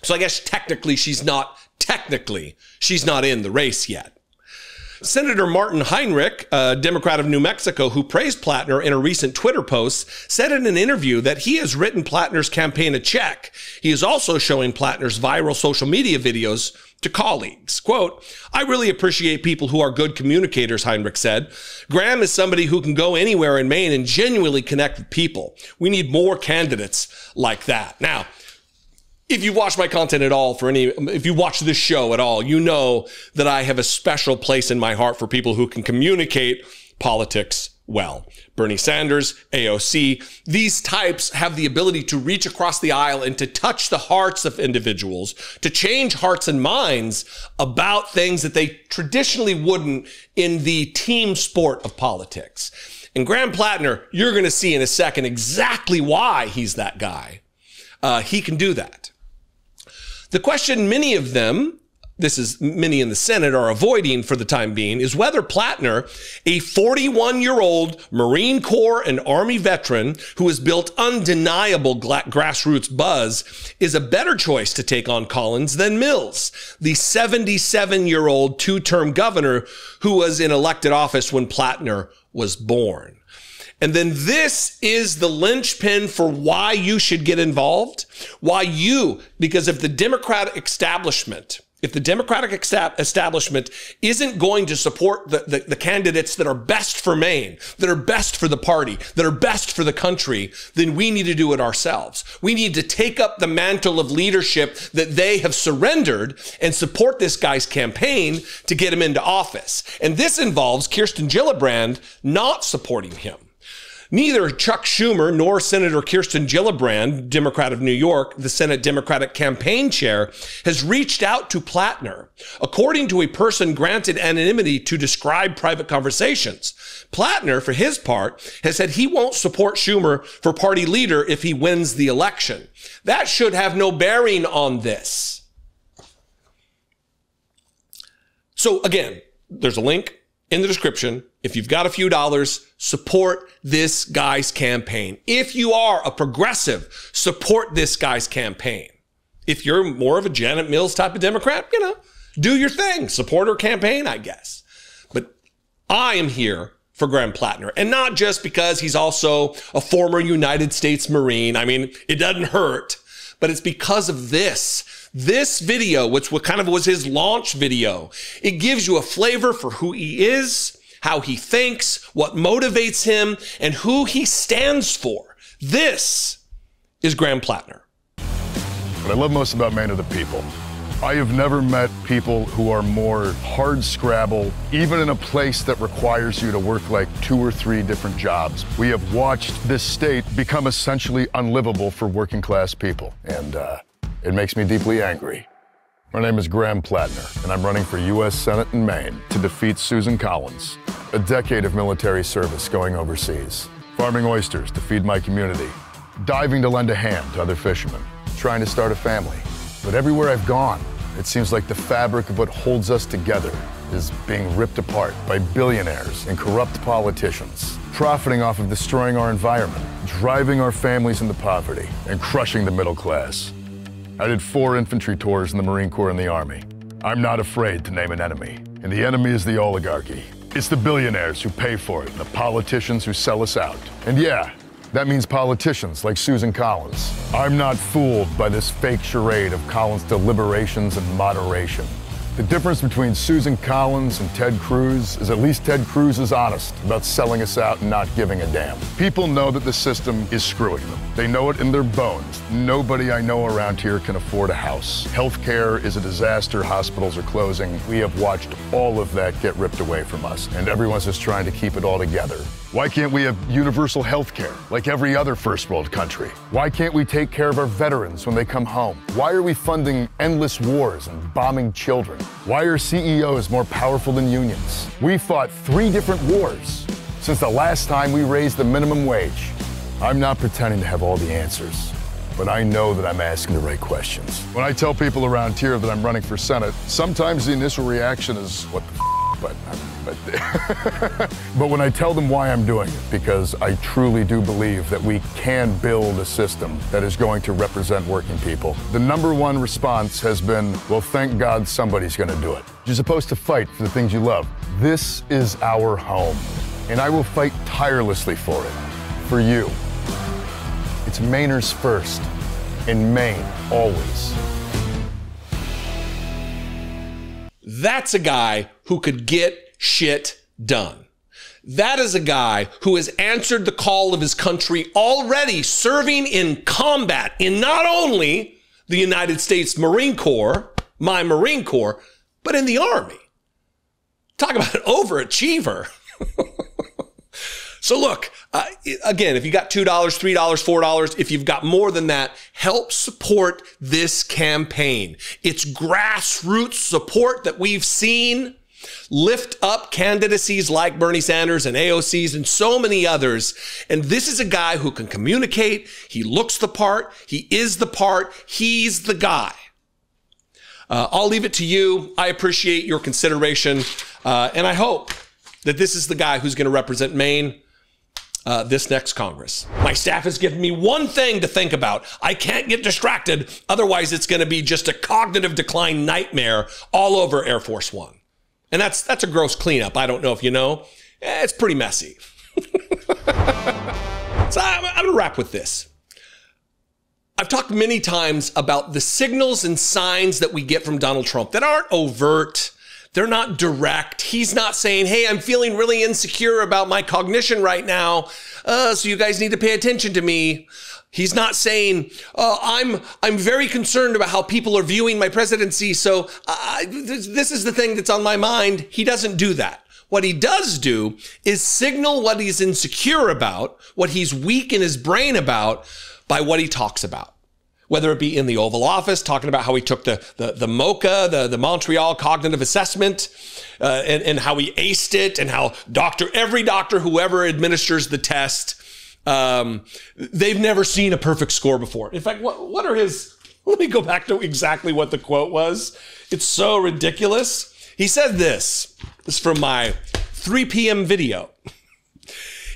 So I guess technically she's not in the race yet. Senator Martin Heinrich, a Democrat of New Mexico who praised Plattner in a recent Twitter post, said in an interview that he has written Plattner's campaign a check. He is also showing Plattner's viral social media videos to colleagues. Quote, "I really appreciate people who are good communicators," Heinrich said. "Graham is somebody who can go anywhere in Maine and genuinely connect with people. We need more candidates like that." Now, if you watch my content at all, if you watch this show at all, you know that I have a special place in my heart for people who can communicate politics well. Bernie Sanders, AOC, these types have the ability to reach across the aisle and to touch the hearts of individuals, to change hearts and minds about things that they traditionally wouldn't in the team sport of politics. And Graham Plattner, you're going to see in a second exactly why he's that guy. He can do that. The question many of them, this is many in the Senate, are avoiding for the time being is whether Plattner, a 41-year-old Marine Corps and Army veteran who has built undeniable grassroots buzz, is a better choice to take on Collins than Mills, the 77-year-old two-term governor who was in elected office when Plattner was born. And then this is the linchpin for why you should get involved. Because if the Democratic establishment isn't going to support the candidates that are best for Maine, that are best for the party, that are best for the country, then we need to do it ourselves. We need to take up the mantle of leadership that they have surrendered and support this guy's campaign to get him into office. And this involves Kirsten Gillibrand not supporting him. Neither Chuck Schumer nor Senator Kirsten Gillibrand, Democrat of New York, the Senate Democratic campaign chair, has reached out to Plattner, according to a person granted anonymity to describe private conversations. Plattner, for his part, has said he won't support Schumer for party leader if he wins the election. That should have no bearing on this. So again, there's a link in the description if you've got a few dollars, support this guy's campaign. If you are a progressive, support this guy's campaign. If you're more of a Janet Mills type of Democrat, do your thing. Support her campaign, I guess. But I am here for Graham Plattner, and not just because he's also a former United States Marine. I mean, it doesn't hurt, but it's because of this video, which kind of was his launch video. It gives you a flavor for who he is, how he thinks, what motivates him, and who he stands for. This is Graham Plattner.
What I love most about Maine are the people. I have never met people who are more hard scrabble, even in a place that requires you to work like 2 or 3 different jobs. We have watched this state become essentially unlivable for working class people, and it makes me deeply angry. My name is Graham Plattner, and I'm running for U.S. Senate in Maine to defeat Susan Collins. A decade of military service going overseas, farming oysters to feed my community, diving to lend a hand to other fishermen, trying to start a family. But everywhere I've gone, it seems like the fabric of what holds us together is being ripped apart by billionaires and corrupt politicians, profiting off of destroying our environment, driving our families into poverty, and crushing the middle class. I did 4 infantry tours in the Marine Corps and the Army. I'm not afraid to name an enemy, and the enemy is the oligarchy. It's the billionaires who pay for it, and the politicians who sell us out. And yeah, that means politicians like Susan Collins. I'm not fooled by this fake charade of Collins' deliberations and moderation. The difference between Susan Collins and Ted Cruz is at least Ted Cruz is honest about selling us out and not giving a damn. People know that the system is screwing them. They know it in their bones. Nobody I know around here can afford a house. Healthcare is a disaster. Hospitals are closing. We have watched all of that get ripped away from us, and everyone's just trying to keep it all together. Why can't we have universal health care like every other first world country? Why can't we take care of our veterans when they come home? Why are we funding endless wars and bombing children? Why are CEOs more powerful than unions? We fought 3 different wars since the last time we raised the minimum wage. I'm not pretending to have all the answers, but I know that I'm asking the right questions. When I tell people around here that I'm running for Senate, sometimes the initial reaction is, what the but when I tell them why I'm doing it, because I truly do believe that we can build a system that is going to represent working people, the #1 response has been, well, thank God somebody's going to do it. You're supposed to fight for the things you love. This is our home, and I will fight tirelessly for it, for you. It's Mainers first, in Maine, always.
That's a guy who could get shit done. That is a guy who has answered the call of his country, already serving in combat in not only the United States Marine Corps, my Marine Corps, but in the Army. Talk about an overachiever. So look, again, if you got $2, $3, $4, if you've got more than that, help support this campaign. It's grassroots support that we've seen lift up candidacies like Bernie Sanders and AOC's and so many others. And this is a guy who can communicate. He looks the part. He is the part. He's the guy. I'll leave it to you. I appreciate your consideration. And I hope that this is the guy who's going to represent Maine this next Congress. My staff has given me one thing to think about. I can't get distracted. Otherwise, it's going to be just a cognitive decline nightmare all over Air Force One. And that's a gross cleanup. I don't know if you know. It's pretty messy. So I'm going to wrap with this. I've talked many times about the signals and signs that we get from Donald Trump that aren't overt. They're not direct. He's not saying, hey, I'm feeling really insecure about my cognition right now, so you guys need to pay attention to me. He's not saying, I'm very concerned about how people are viewing my presidency, so this is the thing that's on my mind. He doesn't do that. What he does do is signal what he's insecure about, what he's weak in his brain about, by what he talks about. Whether it be in the Oval Office, talking about how he took the MOCA, the Montreal Cognitive Assessment, and how he aced it, and how every doctor, whoever administers the test, they've never seen a perfect score before. In fact, what are his, let me go back to exactly what the quote was. It's so ridiculous. He said this is from my 3 p.m. video.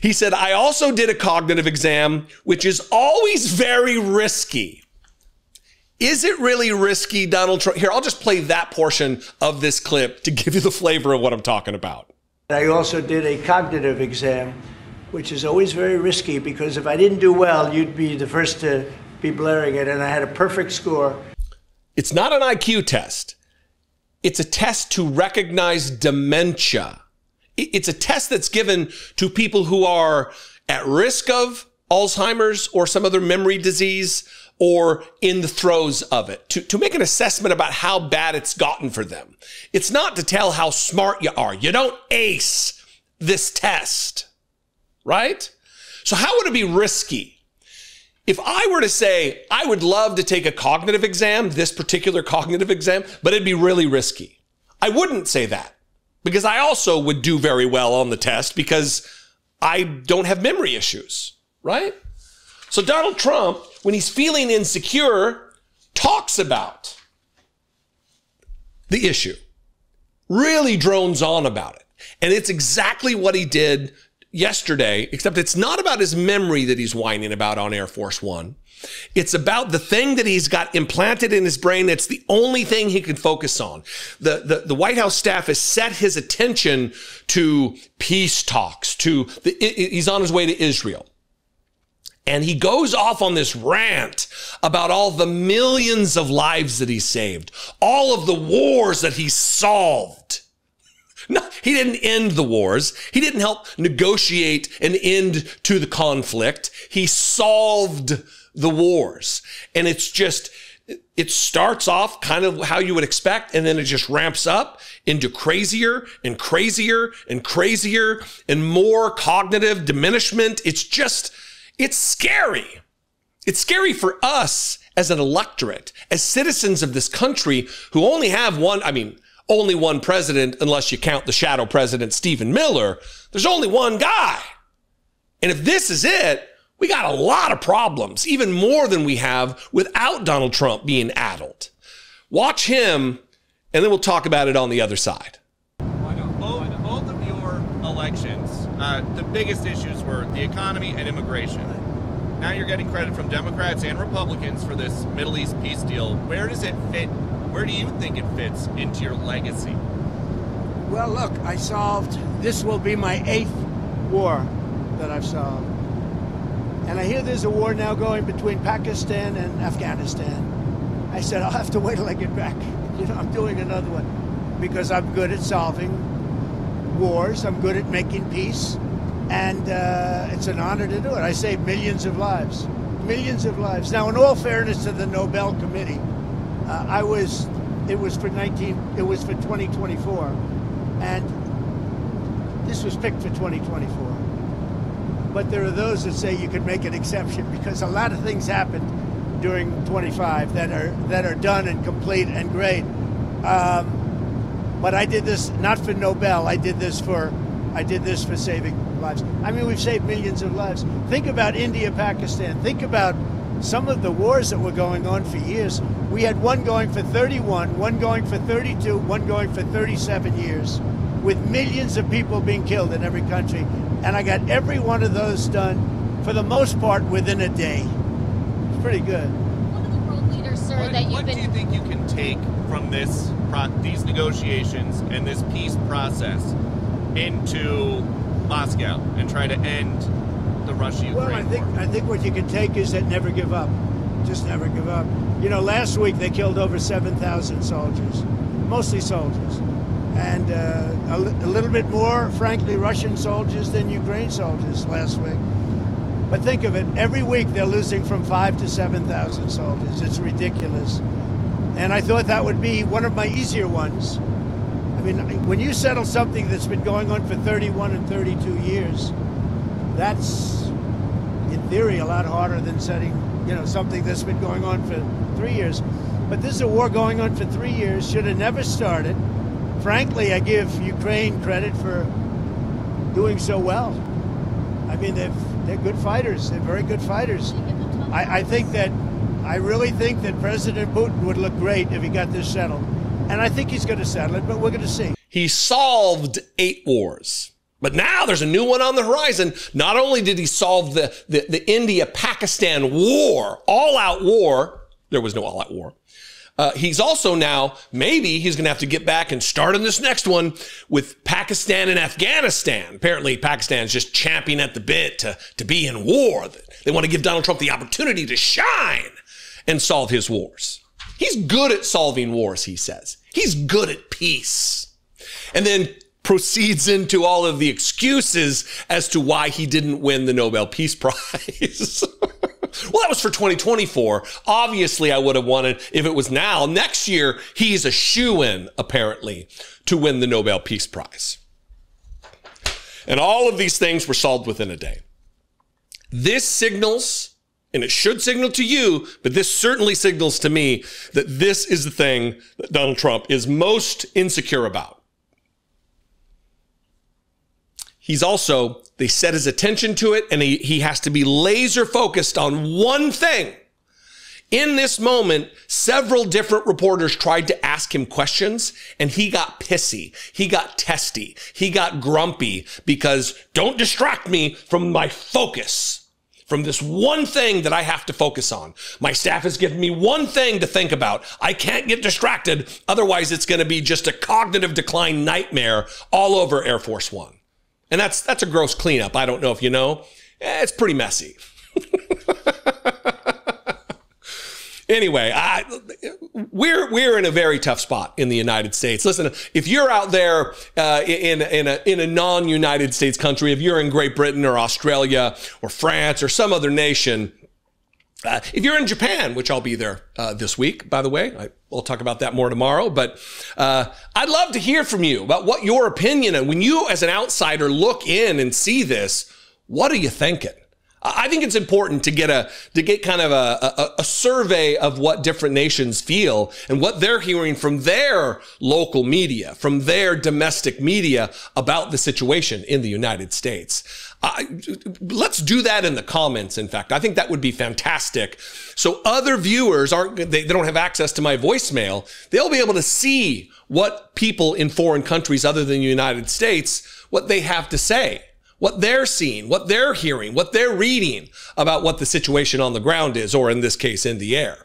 He said, I also did a cognitive exam, which is always very risky. Is it really risky, Donald Trump? Here, I'll just play that portion of this clip to give you the flavor of what I'm talking about.
I also did a cognitive exam, which is always very risky because if I didn't do well, you'd be the first to be blaring it, and I had a perfect score.
It's not an IQ test. It's a test to recognize dementia. It's a test that's given to people who are at risk of Alzheimer's or some other memory disease or in the throes of it, to make an assessment about how bad it's gotten for them. It's not to tell how smart you are. You don't ace this test, right? So how would it be risky? If I were to say, I would love to take a cognitive exam, this particular cognitive exam, but it'd be really risky. I wouldn't say that because I also would do very well on the test because I don't have memory issues, right? So Donald Trump, when he's feeling insecure, talks about the issue, really drones on about it. And it's exactly what he did yesterday, except it's not about his memory that he's whining about on Air Force One. It's about the thing that he's got implanted in his brain. It's the only thing he can focus on. The White House staff has set his attention to peace talks, he's on his way to Israel. And he goes off on this rant about all the millions of lives that he saved, all of the wars that he solved. No, he didn't end the wars. He didn't help negotiate an end to the conflict. He solved the wars. And it starts off kind of how you would expect, and then it just ramps up into crazier and crazier and crazier and more cognitive diminishment. It's scary. It's scary for us as an electorate, as citizens of this country who only have only one president, unless you count the shadow president, Stephen Miller. There's only one guy. And if this is it, we got a lot of problems, even more than we have without Donald Trump being addled. Watch him, and then we'll talk about it on the other side.
Both of your elections, the biggest issues were the economy and immigration. Now you're getting credit from Democrats and Republicans for this Middle East peace deal. Where does it fit? Where do you think it fits into your legacy?
Well, look, this will be my 8th war that I've solved. And I hear there's a war now going between Pakistan and Afghanistan. I said, I'll have to wait till I get back. I'm doing another one because I'm good at solving wars. I'm good at making peace. And it's an honor to do it. I saved millions of lives. Millions of lives. Now, in all fairness to the Nobel Committee, it was for 2024. And this was picked for 2024. But there are those that say you could make an exception because a lot of things happened during 25 that are done and complete and great. But I did this not for Nobel. I did this for saving lives. I mean, we've saved millions of lives. Think about India, Pakistan. Think about some of the wars that were going on for years. We had one going for 31, one going for 32, one going for 37 years, with millions of people being killed in every country. And I got every one of those done, for the most part, within a day. It's pretty good.
One of the world leaders, sir,
What do you think you can take from these negotiations and this peace process into Moscow and try to end the Russia-Ukraine war?
I think what you can take is that never give up. Just never give up. Last week they killed over 7,000 soldiers, mostly soldiers. And a little bit more, frankly, Russian soldiers than Ukraine soldiers last week. But think of it, every week they're losing from 5,000 to 7,000 soldiers. It's ridiculous. And I thought that would be one of my easier ones. I mean, when you settle something that's been going on for 31 and 32 years, that's, in theory, a lot harder than setting, something that's been going on for 3 years. But this is a war going on for 3 years, should have never started. Frankly, I give Ukraine credit for doing so well. I mean, they're good fighters. They're very good fighters. I really think that President Putin would look great if he got this settled. And I think he's going to settle it, but we're going to see.
He solved 8 wars. But now there's a new one on the horizon. Not only did he solve the India-Pakistan war, all-out war, there was no all-out war. He's also now, maybe he's going to have to get back and start on this next one with Pakistan and Afghanistan. Apparently, Pakistan's just champing at the bit to be in war. They want to give Donald Trump the opportunity to shine and solve his wars. He's good at solving wars, he says. He's good at peace. And then proceeds into all of the excuses as to why he didn't win the Nobel Peace Prize. Well, that was for 2024. Obviously, I would have wanted, if it was now, next year, he's a shoo-in, apparently, to win the Nobel Peace Prize. And all of these things were solved within a day. This signals, and it should signal to you, but this certainly signals to me that this is the thing that Donald Trump is most insecure about. He's also, they set his attention to it, and he has to be laser focused on one thing. In this moment, several different reporters tried to ask him questions, and he got pissy. He got testy. He got grumpy because don't distract me from my focus, from this one thing that I have to focus on. My staff has given me one thing to think about. I can't get distracted. Otherwise, it's going to be just a cognitive decline nightmare all over Air Force One. And that's a gross cleanup. I don't know if you know. It's pretty messy. Anyway, we're in a very tough spot in the United States. Listen, if you're out there in a non-United States country, if you're in Great Britain or Australia or France or some other nation, if you're in Japan, which I'll be there this week, by the way, we'll talk about that more tomorrow, but I'd love to hear from you about what your opinion, and when you as an outsider look in and see this, what are you thinking? I think it's important to get kind of a survey of what different nations feel and what they're hearing from their local media, from their domestic media about the situation in the United States. Let's do that in the comments. In fact, I think that would be fantastic. So other viewers they don't have access to my voicemail. They'll be able to see what people in foreign countries other than the United States, what they have to say, what they're seeing, what they're hearing, what they're reading about what the situation on the ground is, or in this case, in the air.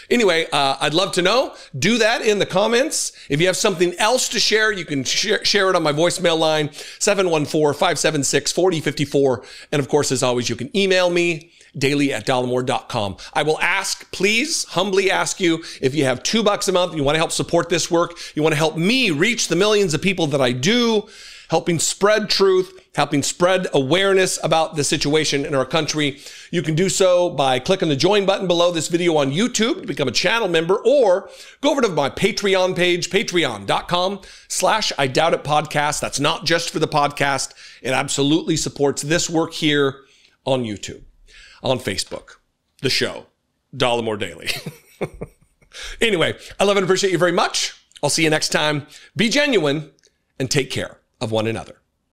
Anyway, I'd love to know. Do that in the comments. If you have something else to share, you can share it on my voicemail line, 714-576-4054. And of course, as always, you can email me, daily@dollemore.com. I will ask, please, humbly ask you, if you have $2 a month, you want to help support this work, you want to help me reach the millions of people that I do, helping spread truth, helping spread awareness about the situation in our country. You can do so by clicking the join button below this video on YouTube to become a channel member, or go over to my Patreon page, patreon.com/IDoubtIt podcast. That's not just for the podcast. It absolutely supports this work here on YouTube, on Facebook, the show, Dollemore Daily. Anyway, I love and appreciate you very much. I'll see you next time. Be genuine and take care of one another.